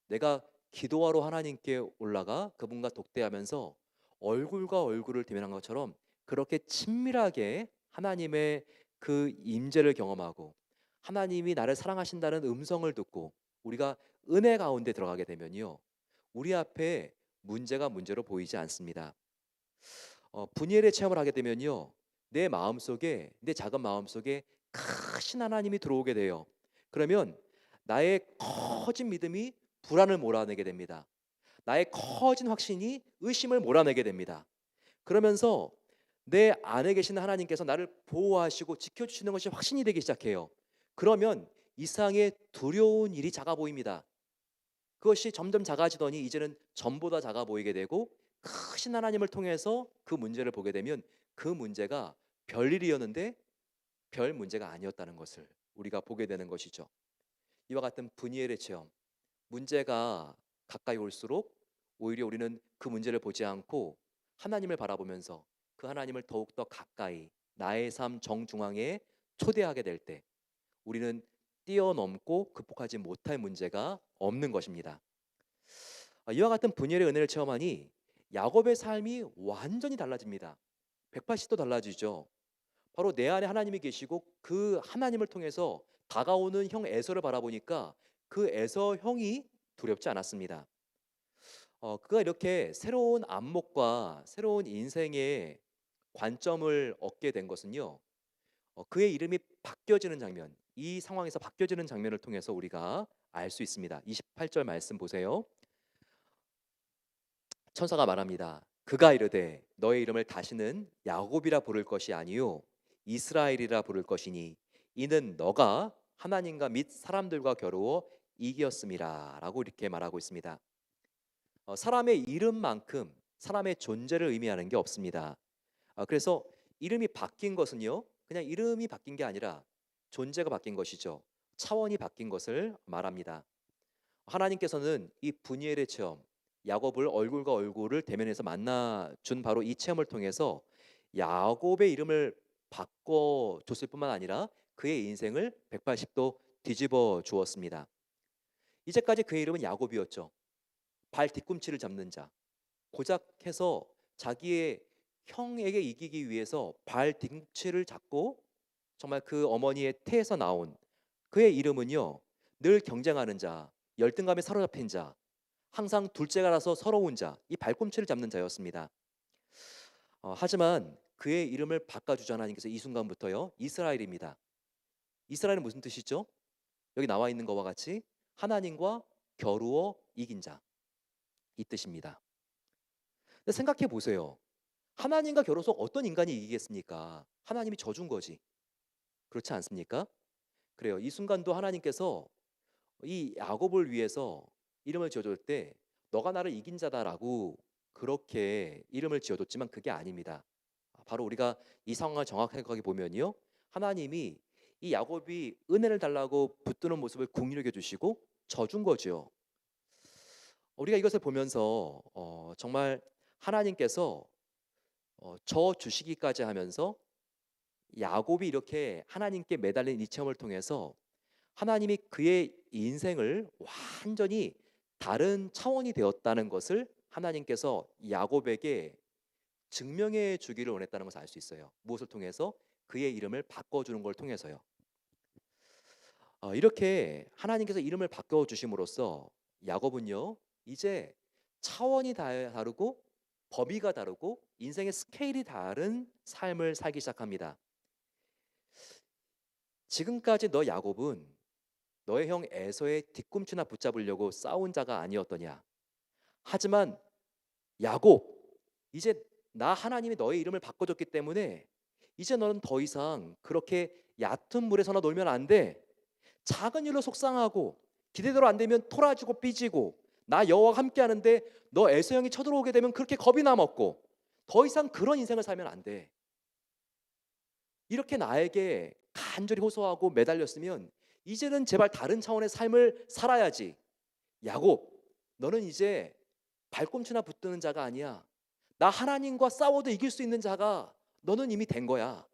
내가 기도하러 하나님께 올라가 그분과 독대하면서 얼굴과 얼굴을 대면한 것처럼 그렇게 친밀하게 하나님의 그 임재를 경험하고 하나님이 나를 사랑하신다는 음성을 듣고 우리가 은혜 가운데 들어가게 되면요, 우리 앞에 문제가 문제로 보이지 않습니다. 분이엘의 체험을 하게 되면요, 내 마음속에, 내 작은 마음속에 크신 하나님이 들어오게 돼요. 그러면 나의 커진 믿음이 불안을 몰아내게 됩니다. 나의 커진 확신이 의심을 몰아내게 됩니다. 그러면서 내 안에 계신 하나님께서 나를 보호하시고 지켜주시는 것이 확신이 되기 시작해요. 그러면 이상의 두려운 일이 작아 보입니다. 그것이 점점 작아지더니 이제는 전보다 작아 보이게 되고, 크신 하나님을 통해서 그 문제를 보게 되면 그 문제가 별일이었는데 별 문제가 아니었다는 것을 우리가 보게 되는 것이죠. 이와 같은 분이엘의 체험, 문제가 가까이 올수록 오히려 우리는 그 문제를 보지 않고 하나님을 바라보면서 그 하나님을 더욱더 가까이 나의 삶 정중앙에 초대하게 될 때 우리는 뛰어넘고 극복하지 못할 문제가 없는 것입니다. 이와 같은 분열의 은혜를 체험하니 야곱의 삶이 완전히 달라집니다. 180도 달라지죠. 바로 내 안에 하나님이 계시고 그 하나님을 통해서 다가오는 형 에서를 바라보니까 그 에서 형이 두렵지 않았습니다. 그가 이렇게 새로운 안목과 새로운 인생의 관점을 얻게 된 것은요, 그의 이름이 바뀌어지는 장면, 이 상황에서 바뀌어지는 장면을 통해서 우리가 알 수 있습니다. 28절 말씀 보세요. 천사가 말합니다. 그가 이르되 너의 이름을 다시는 야곱이라 부를 것이 아니요 이스라엘이라 부를 것이니 이는 너가 하나님과 및 사람들과 겨루어 이겼음이라라고 이렇게 말하고 있습니다. 사람의 이름만큼 사람의 존재를 의미하는 게 없습니다. 그래서 이름이 바뀐 것은요, 그냥 이름이 바뀐 게 아니라 존재가 바뀐 것이죠. 차원이 바뀐 것을 말합니다. 하나님께서는 이 분이엘의 체험, 야곱을 얼굴과 얼굴을 대면해서 만나 준 바로 이 체험을 통해서 야곱의 이름을 바꿔 줬을 뿐만 아니라 그의 인생을 180도 뒤집어 주었습니다. 이제까지 그의 이름은 야곱이었죠. 발 뒤꿈치를 잡는 자. 고작 해서 자기의 형에게 이기기 위해서 발 뒤꿈치를 잡고 정말 그 어머니의 태에서 나온 그의 이름은요, 늘 경쟁하는 자, 열등감에 사로잡힌 자, 항상 둘째가라서 서러운 자, 이 발꿈치를 잡는 자였습니다. 하지만 그의 이름을 바꿔주자 하나님께서 이 순간부터요, 이스라엘입니다. 이스라엘은 무슨 뜻이죠? 여기 나와 있는 것과 같이 하나님과 겨루어 이긴 자, 이 뜻입니다. 근데 생각해 보세요. 하나님과 겨뤄서 어떤 인간이 이기겠습니까? 하나님이 져준 거지. 그렇지 않습니까? 그래요. 이 순간도 하나님께서 이 야곱을 위해서 이름을 지어줄 때 너가 나를 이긴 자다라고 그렇게 이름을 지어줬지만 그게 아닙니다. 바로 우리가 이 상황을 정확하게 보면요, 하나님이 이 야곱이 은혜를 달라고 붙드는 모습을 긍휼히 여겨주시고 져준 거죠. 우리가 이것을 보면서 정말 하나님께서 저 주시기까지 하면서 야곱이 이렇게 하나님께 매달린 이 체험을 통해서 하나님이 그의 인생을 완전히 다른 차원이 되었다는 것을 하나님께서 야곱에게 증명해 주기를 원했다는 것을 알 수 있어요. 무엇을 통해서? 그의 이름을 바꿔주는 걸 통해서요. 이렇게 하나님께서 이름을 바꿔 주심으로써 야곱은요, 이제 차원이 다르고 범위가 다르고 인생의 스케일이 다른 삶을 살기 시작합니다. 지금까지 너 야곱은 너의 형 에서의 뒤꿈치나 붙잡으려고 싸운 자가 아니었더냐. 하지만 야곱, 이제 나 하나님이 너의 이름을 바꿔줬기 때문에 이제 너는 더 이상 그렇게 얕은 물에서나 놀면 안 돼. 작은 일로 속상하고 기대대로 안 되면 토라지고 삐지고 나 여호와와 함께 하는데 너 에서 형이 쳐들어오게 되면 그렇게 겁이 나 먹고 더 이상 그런 인생을 살면 안 돼. 이렇게 나에게 간절히 호소하고 매달렸으면 이제는 제발 다른 차원의 삶을 살아야지. 야곱, 너는 이제 발꿈치나 붙드는 자가 아니야. 나 하나님과 싸워도 이길 수 있는 자가 너는 이미 된 거야.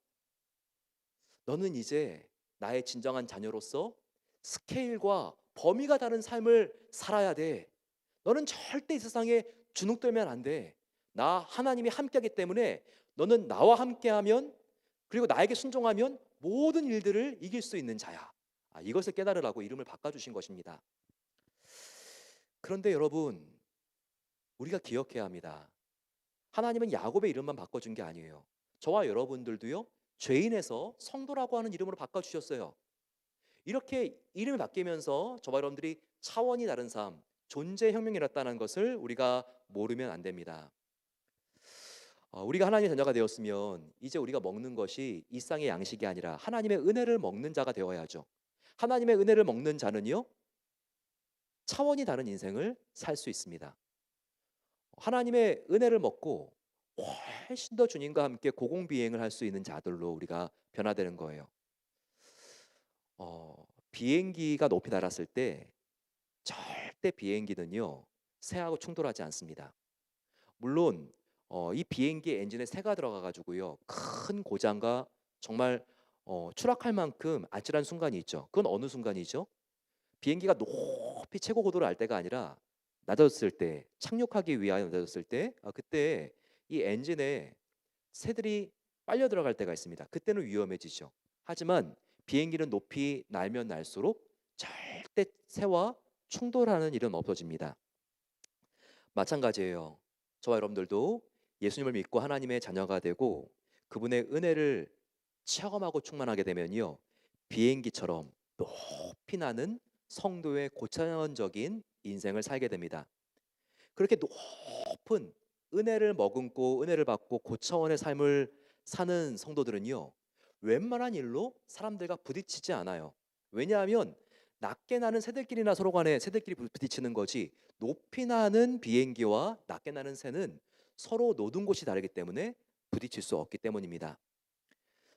너는 이제 나의 진정한 자녀로서 스케일과 범위가 다른 삶을 살아야 돼. 너는 절대 이 세상에 주눅들면 안 돼. 나 하나님이 함께하기 때문에 너는 나와 함께하면 그리고 나에게 순종하면 모든 일들을 이길 수 있는 자야. 이것을 깨달으라고 이름을 바꿔주신 것입니다. 그런데 여러분, 우리가 기억해야 합니다. 하나님은 야곱의 이름만 바꿔준 게 아니에요. 저와 여러분들도요, 죄인에서 성도라고 하는 이름으로 바꿔주셨어요. 이렇게 이름이 바뀌면서 저와 여러분들이 차원이 다른 삶, 존재 혁명이 일어났다는 것을 우리가 모르면 안 됩니다. 우리가 하나님의 자녀가 되었으면 이제 우리가 먹는 것이 일상의 양식이 아니라 하나님의 은혜를 먹는 자가 되어야죠. 하나님의 은혜를 먹는 자는요, 차원이 다른 인생을 살 수 있습니다. 하나님의 은혜를 먹고 훨씬 더 주님과 함께 고공비행을 할 수 있는 자들로 우리가 변화되는 거예요. 비행기가 높이 날았을 때 절대 비행기는요 새하고 충돌하지 않습니다. 물론 이 비행기 엔진에 새가 들어가 가지고요 큰 고장과 정말 추락할 만큼 아찔한 순간이 있죠. 그건 어느 순간이죠? 비행기가 높이 최고 고도를 알 때가 아니라 낮아졌을 때, 착륙하기 위하여 낮아졌을 때, 그때 이 엔진에 새들이 빨려 들어갈 때가 있습니다. 그때는 위험해지죠. 하지만 비행기는 높이 날면 날수록 절대 새와 충돌하는 일은 없어집니다. 마찬가지예요. 저와 여러분들도 예수님을 믿고 하나님의 자녀가 되고 그분의 은혜를 체험하고 충만하게 되면요, 비행기처럼 높이 나는 성도의 고차원적인 인생을 살게 됩니다. 그렇게 높은 은혜를 머금고 은혜를 받고 고차원의 삶을 사는 성도들은요, 웬만한 일로 사람들과 부딪히지 않아요. 왜냐하면 낮게 나는 새들끼리나 서로 간에 새들끼리 부딪히는 거지, 높이 나는 비행기와 낮게 나는 새는 서로 노는 곳이 다르기 때문에 부딪힐 수 없기 때문입니다.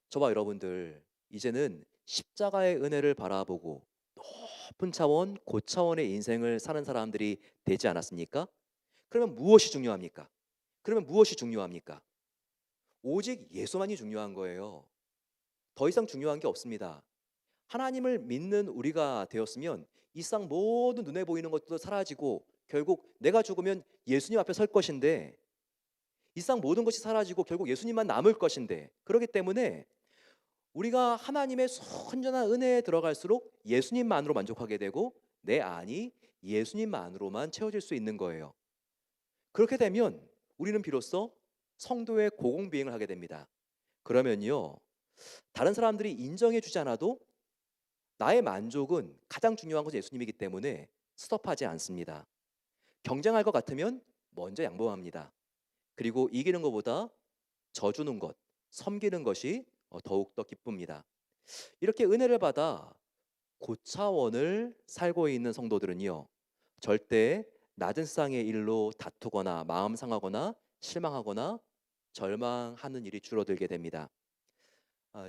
저와 여러분들 이제는 십자가의 은혜를 바라보고 높은 차원, 고차원의 인생을 사는 사람들이 되지 않았습니까? 그러면 무엇이 중요합니까? 그러면 무엇이 중요합니까? 오직 예수만이 중요한 거예요. 더 이상 중요한 게 없습니다. 하나님을 믿는 우리가 되었으면 이 상 모든 눈에 보이는 것도 사라지고 결국 내가 죽으면 예수님 앞에 설 것인데 이 상 모든 것이 사라지고 결국 예수님만 남을 것인데, 그렇기 때문에 우리가 하나님의 선전한 은혜에 들어갈수록 예수님만으로 만족하게 되고 내 안이 예수님만으로만 채워질 수 있는 거예요. 그렇게 되면 우리는 비로소 성도의 고공비행을 하게 됩니다. 그러면요, 다른 사람들이 인정해 주지 않아도 나의 만족은 가장 중요한 것은 예수님이기 때문에 스톱하지 않습니다. 경쟁할 것 같으면 먼저 양보합니다. 그리고 이기는 것보다 져주는 것, 섬기는 것이 더욱더 기쁩니다. 이렇게 은혜를 받아 고차원을 살고 있는 성도들은요, 절대 낮은 세상의 일로 다투거나 마음 상하거나 실망하거나 절망하는 일이 줄어들게 됩니다.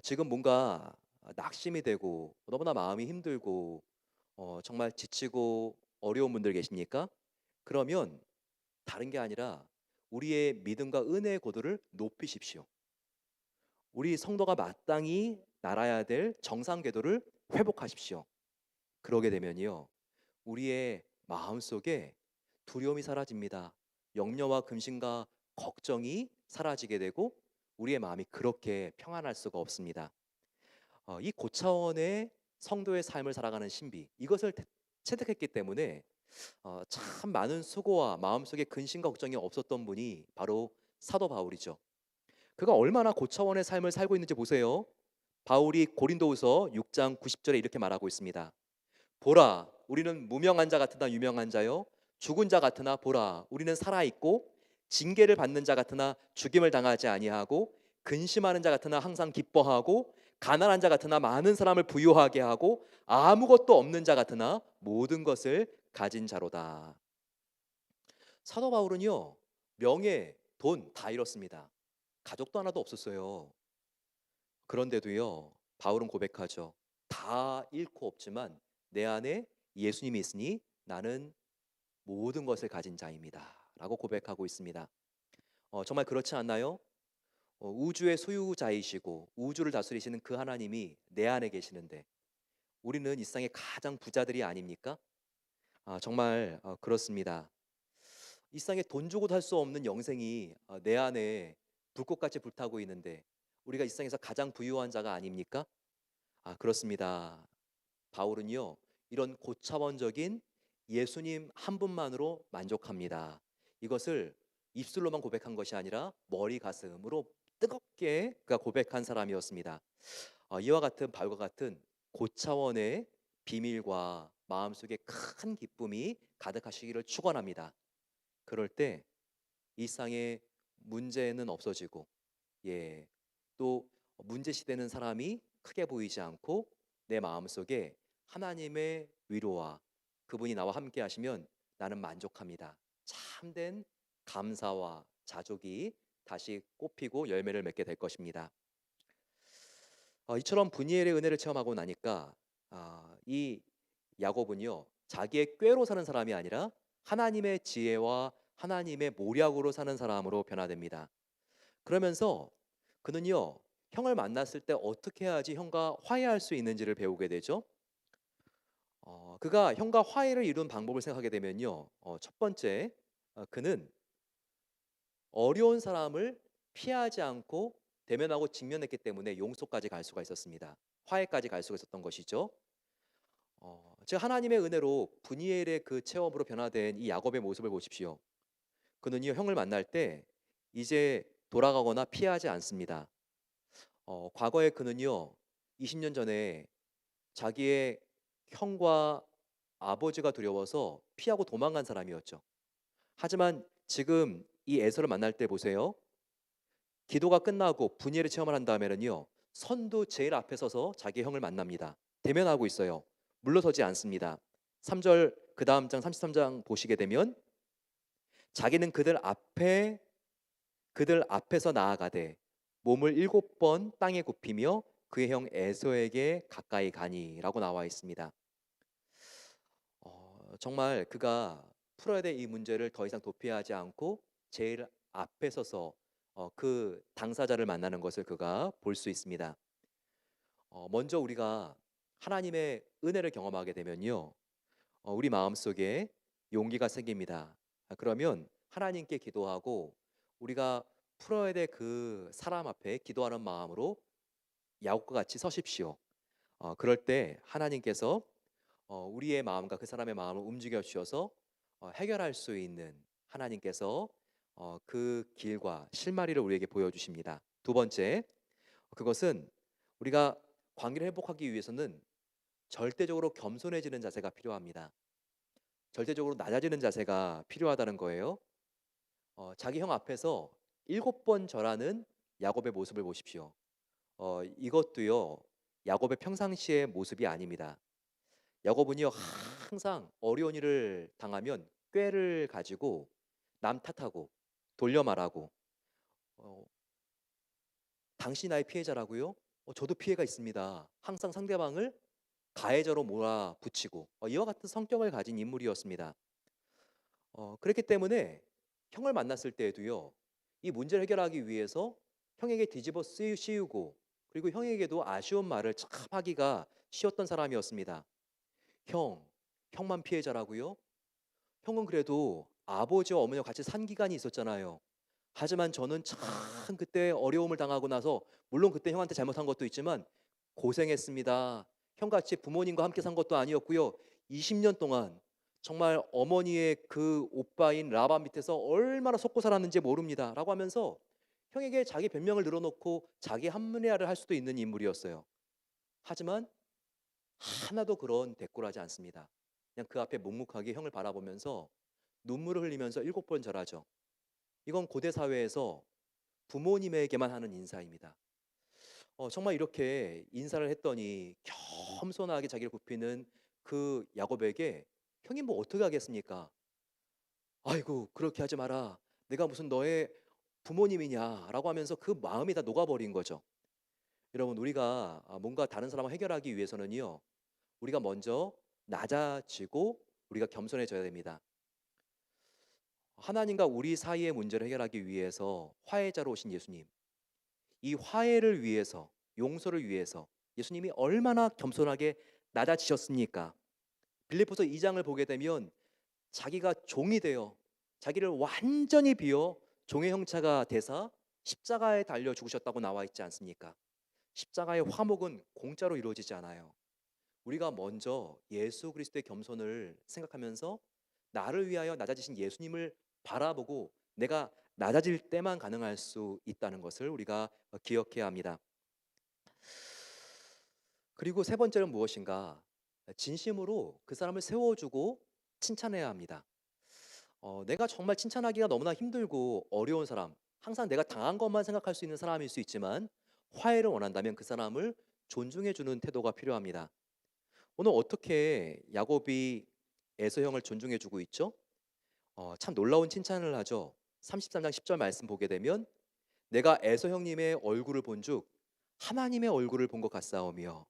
지금 뭔가 낙심이 되고 너무나 마음이 힘들고 정말 지치고 어려운 분들 계십니까? 그러면 다른 게 아니라 우리의 믿음과 은혜의 고도를 높이십시오. 우리 성도가 마땅히 날아야 될 정상 궤도를 회복하십시오. 그러게 되면요, 우리의 마음속에 두려움이 사라집니다. 염려와 근심과 걱정이 사라지게 되고 우리의 마음이 그렇게 평안할 수가 없습니다. 이 고차원의 성도의 삶을 살아가는 신비, 이것을 체득했기 때문에 참 많은 수고와 마음속에 근심과 걱정이 없었던 분이 바로 사도 바울이죠. 그가 얼마나 고차원의 삶을 살고 있는지 보세요. 바울이 고린도후서 6장 90절에 이렇게 말하고 있습니다. 보라, 우리는 무명한 자 같으나 유명한 자요, 죽은 자 같으나 보라, 우리는 살아 있고 징계를 받는 자 같으나 죽임을 당하지 아니하고 근심하는 자 같으나 항상 기뻐하고 가난한 자 같으나 많은 사람을 부유하게 하고 아무것도 없는 자 같으나 모든 것을 가진 자로다. 사도 바울은요, 명예, 돈 다 잃었습니다. 가족도 하나도 없었어요. 그런데도요, 바울은 고백하죠. 다 잃고 없지만 내 안에 예수님이 있으니 나는 모든 것을 가진 자입니다. 라고 고백하고 있습니다. 정말 그렇지 않나요? 우주의 소유자이시고 우주를 다스리시는 그 하나님이 내 안에 계시는데 우리는 이 세상의 가장 부자들이 아닙니까? 정말 그렇습니다. 이 세상에 돈 주고 살 수 없는 영생이 내 안에 불꽃같이 불타고 있는데 우리가 이 세상에서 가장 부유한 자가 아닙니까? 그렇습니다. 바울은요, 이런 고차원적인 예수님 한 분만으로 만족합니다. 이것을 입술로만 고백한 것이 아니라 머리 가슴으로 뜨겁게 그가 고백한 사람이었습니다. 이와 같은 바울과 같은 고차원의 비밀과 마음속에 큰 기쁨이 가득하시기를 축원합니다. 그럴 때 일상의 문제는 없어지고, 예, 또 문제 시되는 사람이 크게 보이지 않고 내 마음속에 하나님의 위로와 그분이 나와 함께 하시면 나는 만족합니다. 참된 감사와 자족이 다시 꽃피고 열매를 맺게 될 것입니다. 이처럼 분이엘의 은혜를 체험하고 나니까 이 야곱은요, 자기의 꾀로 사는 사람이 아니라 하나님의 지혜와 하나님의 모략으로 사는 사람으로 변화됩니다. 그러면서 그는요, 형을 만났을 때 어떻게 해야지 형과 화해할 수 있는지를 배우게 되죠. 그가 형과 화해를 이룬 방법을 생각하게 되면요, 첫 번째, 그는 어려운 사람을 피하지 않고 대면하고 직면했기 때문에 용서까지 갈 수가 있었습니다. 화해까지 갈 수가 있었던 것이죠. 즉 하나님의 은혜로 분이엘의 그 체험으로 변화된 이 야곱의 모습을 보십시오. 그는요, 형을 만날 때 이제 돌아가거나 피하지 않습니다. 과거에 그는요, 20년 전에 자기의 형과 아버지가 두려워서 피하고 도망간 사람이었죠. 하지만 지금 이 에서를 만날 때 보세요. 기도가 끝나고 분이엘의 체험을 한 다음에는요, 선두 제일 앞에 서서 자기 형을 만납니다. 대면하고 있어요. 물러서지 않습니다. 3절 그 다음 장 33장 보시게 되면 자기는 그들 앞에서 나아가되 몸을 7번 땅에 굽히며 그의 형 에서에게 가까이 가니라고 나와 있습니다. 정말 그가 풀어야 될 이 문제를 더 이상 도피하지 않고 제일 앞에 서서 그 당사자를 만나는 것을 그가 볼 수 있습니다. 먼저 우리가 하나님의 은혜를 경험하게 되면요, 우리 마음속에 용기가 생깁니다. 그러면 하나님께 기도하고 우리가 풀어야 될 그 사람 앞에 기도하는 마음으로 야곱과 같이 서십시오. 그럴 때 하나님께서 우리의 마음과 그 사람의 마음을 움직여 주셔서 해결할 수 있는 하나님께서 그 길과 실마리를 우리에게 보여주십니다. 두 번째, 그것은 우리가 관계를 회복하기 위해서는 절대적으로 겸손해지는 자세가 필요합니다. 절대적으로 낮아지는 자세가 필요하다는 거예요. 자기 형 앞에서 7번 절하는 야곱의 모습을 보십시오. 이것도요, 야곱의 평상시의 모습이 아닙니다. 야곱은요, 항상 어려운 일을 당하면 꾀를 가지고 남 탓하고 돌려 말하고, 어, 당신이 나의 피해자라고요? 저도 피해가 있습니다. 항상 상대방을 가해자로 몰아붙이고 이와 같은 성격을 가진 인물이었습니다. 그렇기 때문에 형을 만났을 때에도요, 이 문제를 해결하기 위해서 형에게 뒤집어 씌우고 그리고 형에게도 아쉬운 말을 참 하기가 쉬웠던 사람이었습니다. 형, 형만 피해자라고요? 형은 그래도 아버지와 어머니와 같이 산 기간이 있었잖아요. 하지만 저는 참 그때 어려움을 당하고 나서 물론 그때 형한테 잘못한 것도 있지만 고생했습니다. 형같이 부모님과 함께 산 것도 아니었고요. 20년 동안 정말 어머니의 그 오빠인 라반 밑에서 얼마나 속고 살았는지 모릅니다. 라고 하면서 형에게 자기 변명을 늘어놓고 자기 합리화를 할 수도 있는 인물이었어요. 하지만 하나도 그런 대꾸를 하지 않습니다. 그냥 그 앞에 묵묵하게 형을 바라보면서 눈물을 흘리면서 7번 절하죠. 이건 고대 사회에서 부모님에게만 하는 인사입니다. 정말 이렇게 인사를 했더니 겸손하게 자기를 굽히는 그 야곱에게 형이 뭐 어떻게 하겠습니까? 아이고 그렇게 하지 마라. 내가 무슨 너의 부모님이냐라고 하면서 그 마음이 다 녹아버린 거죠. 여러분 우리가 뭔가 다른 사람을 해결하기 위해서는요. 우리가 먼저 낮아지고 우리가 겸손해져야 됩니다. 하나님과 우리 사이의 문제를 해결하기 위해서 화해자로 오신 예수님. 이 화해를 위해서 용서를 위해서 예수님이 얼마나 겸손하게 낮아지셨습니까? 빌립보서 2장을 보게 되면 자기가 종이 되어 자기를 완전히 비워 종의 형체가 되사 십자가에 달려 죽으셨다고 나와 있지 않습니까? 십자가의 화목은 공짜로 이루어지지 않아요. 우리가 먼저 예수 그리스도의 겸손을 생각하면서 나를 위하여 낮아지신 예수님을 바라보고 내가 낮아질 때만 가능할 수 있다는 것을 우리가 기억해야 합니다. 그리고 세 번째는 무엇인가? 진심으로 그 사람을 세워주고 칭찬해야 합니다. 내가 정말 칭찬하기가 너무나 힘들고 어려운 사람, 항상 내가 당한 것만 생각할 수 있는 사람일 수 있지만 화해를 원한다면 그 사람을 존중해주는 태도가 필요합니다. 오늘 어떻게 야곱이 에서 형을 존중해주고 있죠? 참 놀라운 칭찬을 하죠. 33장 10절 말씀 보게 되면 내가 에서 형님의 얼굴을 본즉 하나님의 얼굴을 본 것 같사오며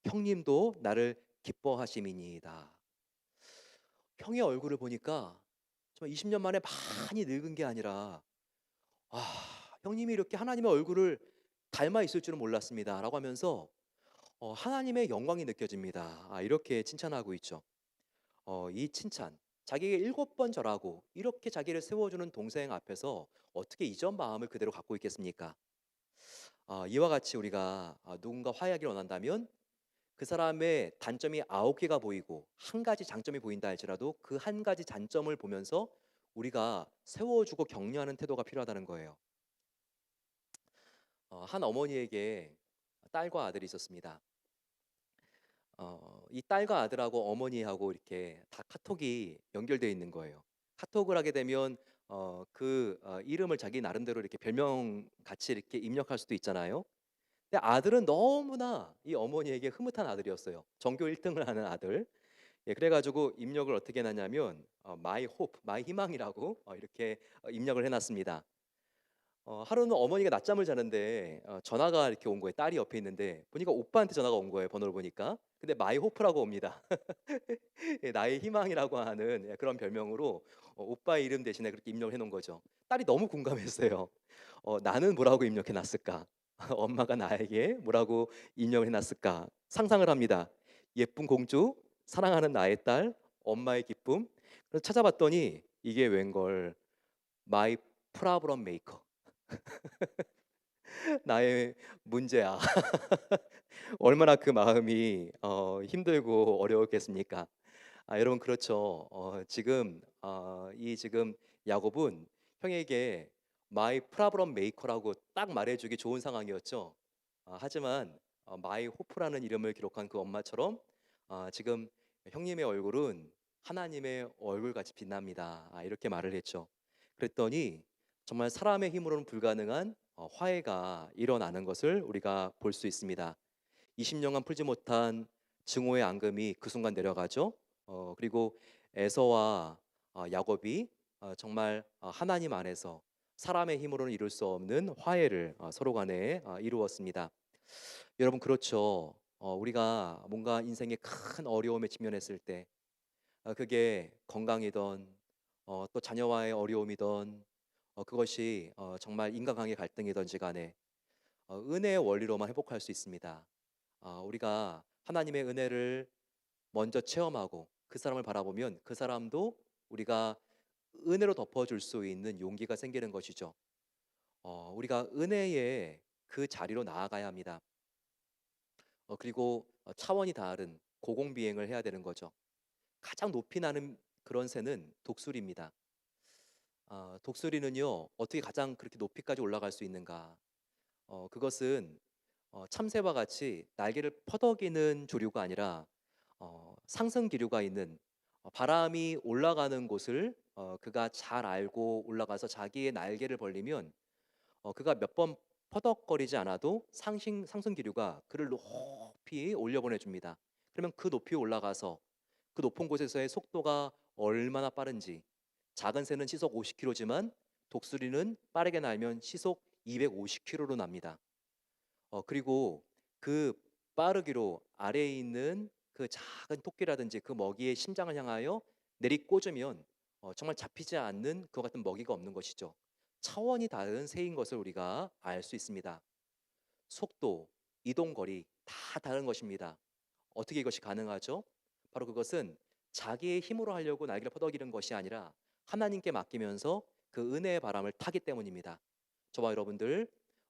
형님도 나를 기뻐하심이니이다. 형의 얼굴을 보니까 정말 20년 만에 많이 늙은 게 아니라 형님이 이렇게 하나님의 얼굴을 닮아 있을 줄은 몰랐습니다라고 하면서 하나님의 영광이 느껴집니다. 이렇게 칭찬하고 있죠. 이 칭찬 자기에게 7번 절하고 이렇게 자기를 세워주는 동생 앞에서 어떻게 이전 마음을 그대로 갖고 있겠습니까? 이와 같이 우리가 누군가 화해하기를 원한다면 그 사람의 단점이 9개가 보이고 한 가지 장점이 보인다 할지라도 그 한 가지 단점을 보면서 우리가 세워주고 격려하는 태도가 필요하다는 거예요. 한 어머니에게 딸과 아들이 있었습니다. 이 딸과 아들하고 어머니하고 이렇게 다 카톡이 연결되어 있는 거예요. 카톡을 하게 되면 이름을 자기 나름대로 이렇게 별명 같이 이렇게 입력할 수도 있잖아요. 근데 아들은 너무나 이 어머니에게 흐뭇한 아들이었어요. 전교 1등을 하는 아들. 예, 그래가지고 입력을 어떻게 해놨냐면 my hope, my 희망이라고 이렇게 입력을 해놨습니다. 하루는 어머니가 낮잠을 자는데 전화가 이렇게 온 거예요. 딸이 옆에 있는데 보니까 오빠한테 전화가 온 거예요. 번호를 보니까. 근데 마이 호프라고 옵니다. 예, 나의 희망이라고 하는 그런 별명으로 오빠의 이름 대신에 그렇게 입력을 해놓은 거죠. 딸이 너무 공감했어요. 나는 뭐라고 입력해 놨을까? 엄마가 나에게 뭐라고 입력을 해놨을까? 상상을 합니다. 예쁜 공주, 사랑하는 나의 딸, 엄마의 기쁨. 그래서 찾아봤더니 이게 웬걸 마이 프라브럼 메이커. 나의 문제야. 얼마나 그 마음이 힘들고 어려웠겠습니까? 여러분 그렇죠. 지금 야곱은 형에게 my problem maker라고 딱 말해주기 좋은 상황이었죠. 하지만 my hope라는 이름을 기록한 그 엄마처럼 지금 형님의 얼굴은 하나님의 얼굴같이 빛납니다. 이렇게 말을 했죠. 그랬더니 정말 사람의 힘으로는 불가능한 화해가 일어나는 것을 우리가 볼 수 있습니다. 20년간 풀지 못한 증오의 앙금이 그 순간 내려가죠. 그리고 에서와 야곱이 정말 하나님 안에서 사람의 힘으로는 이룰 수 없는 화해를 서로 간에 이루었습니다. 여러분 그렇죠. 우리가 뭔가 인생의 큰 어려움에 직면했을 때 그게 건강이던 또 자녀와의 어려움이던 그것이 정말 인간관계 갈등이든지 간에 은혜의 원리로만 회복할 수 있습니다. 우리가 하나님의 은혜를 먼저 체험하고 그 사람을 바라보면 그 사람도 우리가 은혜로 덮어줄 수 있는 용기가 생기는 것이죠. 우리가 은혜의 그 자리로 나아가야 합니다. 그리고 차원이 다른 고공비행을 해야 되는 거죠. 가장 높이 나는 그런 새는 독수리입니다. 독수리는요 어떻게 가장 그렇게 높이까지 올라갈 수 있는가? 그것은 참새와 같이 날개를 퍼덕이는 조류가 아니라 상승 기류가 있는 바람이 올라가는 곳을 그가 잘 알고 올라가서 자기의 날개를 벌리면 그가 몇 번 퍼덕거리지 않아도 상승 기류가 그를 높이 올려보내 줍니다. 그러면 그 높이 올라가서 그 높은 곳에서의 속도가 얼마나 빠른지, 작은 새는 시속 50km지만 독수리는 빠르게 날면 시속 250km로 납니다. 그리고 그 빠르기로 아래에 있는 그 작은 토끼라든지 그 먹이의 심장을 향하여 내리꽂으면 정말 잡히지 않는 그와 같은 먹이가 없는 것이죠. 차원이 다른 새인 것을 우리가 알 수 있습니다. 속도, 이동거리 다 다른 것입니다. 어떻게 이것이 가능하죠? 바로 그것은 자기의 힘으로 하려고 날개를 퍼덕이는 것이 아니라 하나님께 맡기면서 그 은혜의 바람을 타기 때문입니다. 저와 여러분들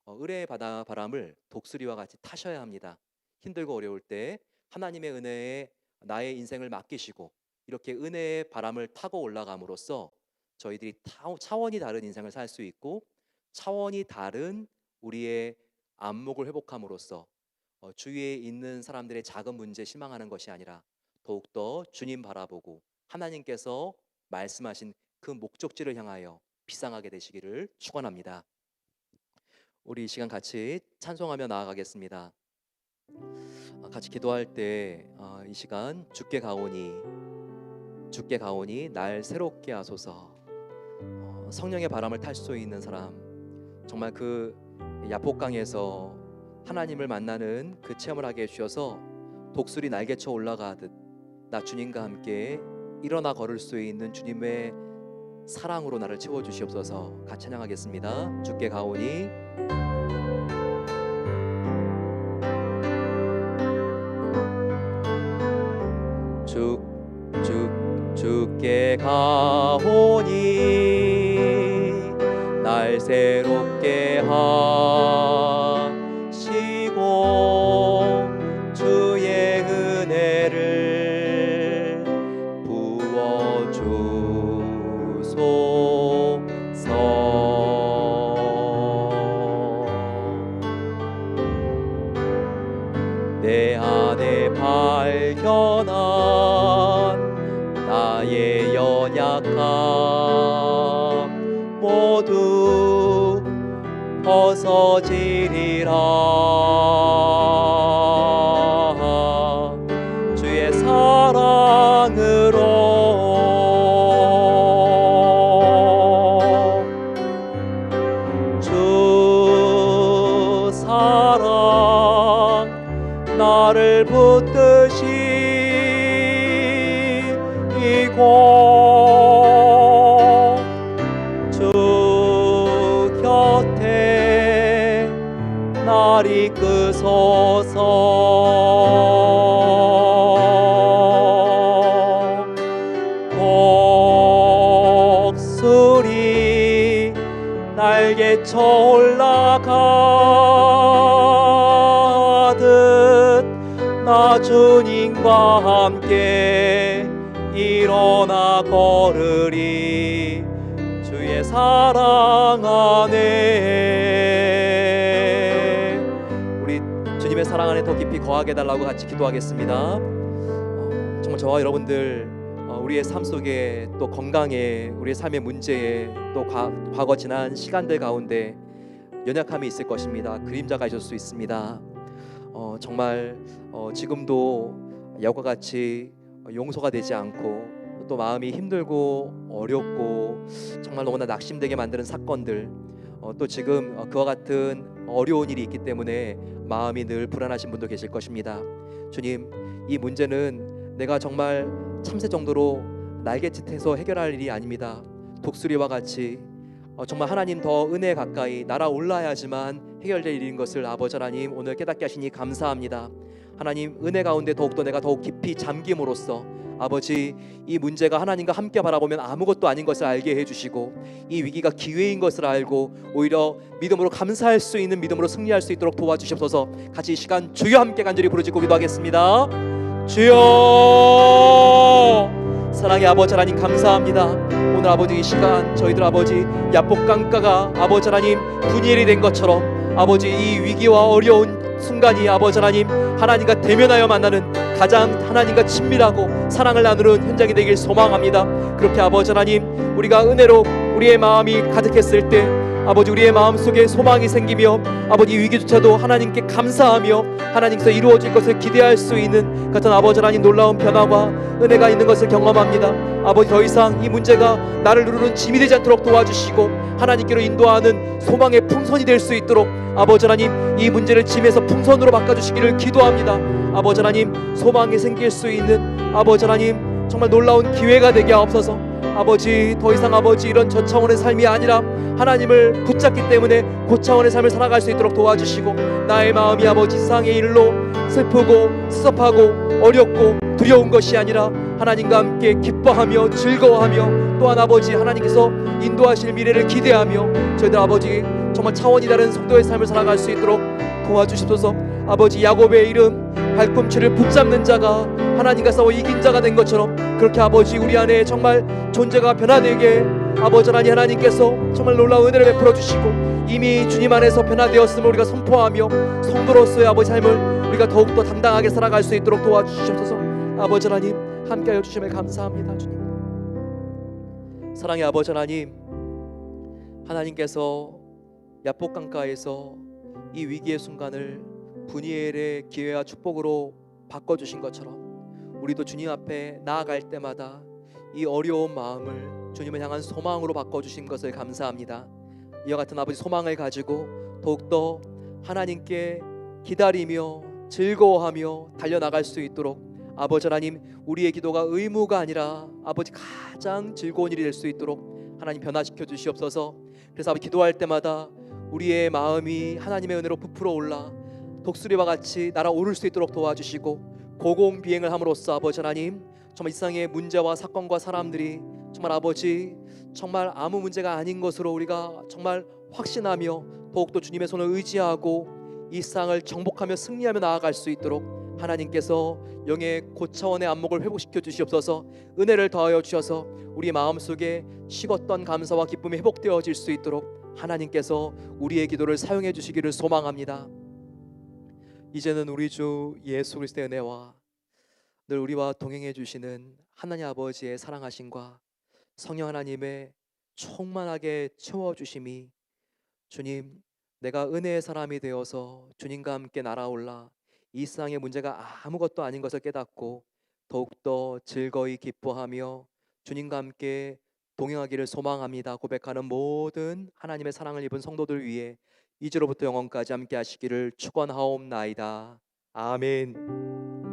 은혜의 바람을 독수리와 같이 타셔야 합니다. 힘들고 어려울 때 하나님의 은혜에 나의 인생을 맡기시고 이렇게 은혜의 바람을 타고 올라감으로써 저희들이 차원이 다른 인생을 살 수 있고 차원이 다른 우리의 안목을 회복함으로써 주위에 있는 사람들의 작은 문제에 실망하는 것이 아니라 더욱더 주님 바라보고 하나님께서 말씀하신 그 목적지를 향하여 비상하게 되시기를 축원합니다. 우리 이 시간 같이 찬송하며 나아가겠습니다. 같이 기도할 때 이 시간 주께 가오니 날 새롭게 하소서. 성령의 바람을 탈 수 있는 사람, 정말 그 야복강에서 하나님을 만나는 그 체험을 하게 해주셔서 독수리 날개쳐 올라가듯 나 주님과 함께 일어나 걸을 수 있는 주님의 사랑으로 나를 채워주시옵소서. 같이 찬양하겠습니다. 주께 가오니 주께 가오니 날 새롭게 하시고 주의 은혜를 부어주소서. 내 안에 발견한 나의 연약함 모두 벗어지리라. 주의 사랑으로 주 사랑 나를 붙드시 주 곁에 날 이끄소서. 독수리 날개쳐 올라가듯 나 주님과 함께 일어나 걸으리. 주의 사랑 안에 우리 주님의 사랑 안에 더 깊이 거하게 해달라고 같이 기도하겠습니다. 정말 저와 여러분들 우리의 삶 속에 또 건강에 우리의 삶의 문제에 또 과거 지난 시간들 가운데 연약함이 있을 것입니다. 그림자가 있을 수 있습니다. 정말 지금도 야곱과 같이 용서가 되지 않고 또 마음이 힘들고 어렵고 정말 너무나 낙심되게 만드는 사건들, 또 지금 그와 같은 어려운 일이 있기 때문에 마음이 늘 불안하신 분도 계실 것입니다. 주님, 이 문제는 내가 정말 참새 정도로 날개짓해서 해결할 일이 아닙니다. 독수리와 같이 정말 하나님 더 은혜에 가까이 날아올라야지만 해결될 일인 것을 아버지 하나님 오늘 깨닫게 하시니 감사합니다. 하나님 은혜 가운데 더욱더 내가 더욱 깊이 잠김으로써 아버지 이 문제가 하나님과 함께 바라보면 아무것도 아닌 것을 알게 해주시고 이 위기가 기회인 것을 알고 오히려 믿음으로 감사할 수 있는 믿음으로 승리할 수 있도록 도와주시옵소서. 같이 이 시간 주여 함께 간절히 부르짖고 기도하겠습니다. 주여, 사랑의 아버지 하나님 감사합니다. 오늘 아버지 이 시간 저희들 아버지 야복강가가 아버지 하나님 분이엘이 된 것처럼 아버지 이 위기와 어려운 순간이 아버지 하나님, 하나님과 대면하여 만나는 가장 하나님과 친밀하고 사랑을 나누는 현장이 되길 소망합니다. 그렇게 아버지 하나님, 우리가 은혜로 우리의 마음이 가득했을 때 아버지, 우리의 마음속에 소망이 생기며 아버지, 위기조차도 하나님께 감사하며 하나님께서 이루어질 것을 기대할 수 있는 같은 아버지 하나님, 놀라운 변화와 은혜가 있는 것을 경험합니다. 아버지, 더 이상 이 문제가 나를 누르는 짐이 되지 않도록 도와주시고 하나님께로 인도하는 소망의 풍선이 될 수 있도록 아버지 하나님, 이 문제를 짐에서 풍선으로 바꿔주시기를 기도합니다. 아버지 하나님, 소망이 생길 수 있는 아버지 하나님, 정말 놀라운 기회가 되게 하옵소서. 아버지, 더 이상 아버지 이런 저차원의 삶이 아니라 하나님을 붙잡기 때문에 고차원의 삶을 살아갈 수 있도록 도와주시고, 나의 마음이 아버지 세상의 일로 슬프고 섭섭하고 어렵고 두려운 것이 아니라 하나님과 함께 기뻐하며 즐거워하며 또한 아버지 하나님께서 인도하실 미래를 기대하며 저희들 아버지 정말 차원이 다른 속도의 삶을 살아갈 수 있도록 도와주십소서. 아버지, 야곱의 이름 발꿈치를 붙잡는 자가 하나님과 싸워 이긴 자가 된 것처럼 그렇게 아버지 우리 안에 정말 존재가 변화되게 아버지 하나님께서 정말 놀라운 은혜를 베풀어 주시고 이미 주님 안에서 변화되었음을 우리가 선포하며 성도로서의 아버지 삶을 우리가 더욱더 당당하게 살아갈 수 있도록 도와주시옵소서. 아버지 하나님, 함께하여 주심에 감사합니다. 주님, 사랑의 아버지 하나님, 하나님께서 야복 강가에서 이 위기의 순간을 분이엘의 기회와 축복으로 바꿔주신 것처럼 우리도 주님 앞에 나아갈 때마다 이 어려운 마음을 주님을 향한 소망으로 바꿔주신 것을 감사합니다. 이와 같은 아버지 소망을 가지고 더욱더 하나님께 기다리며 즐거워하며 달려나갈 수 있도록 아버지 하나님, 우리의 기도가 의무가 아니라 아버지 가장 즐거운 일이 될 수 있도록 하나님 변화시켜 주시옵소서. 그래서 아버지 기도할 때마다 우리의 마음이 하나님의 은혜로 부풀어 올라 독수리와 같이 날아오를 수 있도록 도와주시고, 고공비행을 함으로써 아버지 하나님, 정말 이 세상의 문제와 사건과 사람들이 정말 아버지 정말 아무 문제가 아닌 것으로 우리가 정말 확신하며 더욱더 주님의 손을 의지하고 이 세상을 정복하며 승리하며 나아갈 수 있도록 하나님께서 영의 고차원의 안목을 회복시켜 주시옵소서. 은혜를 더하여 주셔서 우리 마음속에 식었던 감사와 기쁨이 회복되어질 수 있도록 하나님께서 우리의 기도를 사용해 주시기를 소망합니다. 이제는 우리 주 예수 그리스도의 은혜와 늘 우리와 동행해 주시는 하나님 아버지의 사랑하심과 성령 하나님의 충만하게 채워주심이, 주님, 내가 은혜의 사람이 되어서 주님과 함께 날아올라 이 세상의 문제가 아무것도 아닌 것을 깨닫고 더욱더 즐거이 기뻐하며 주님과 함께 동행하기를 소망합니다. 고백하는 모든 하나님의 사랑을 입은 성도들 위해 이제로부터 영원까지 함께 하시기를 축원하옵나이다. 아멘.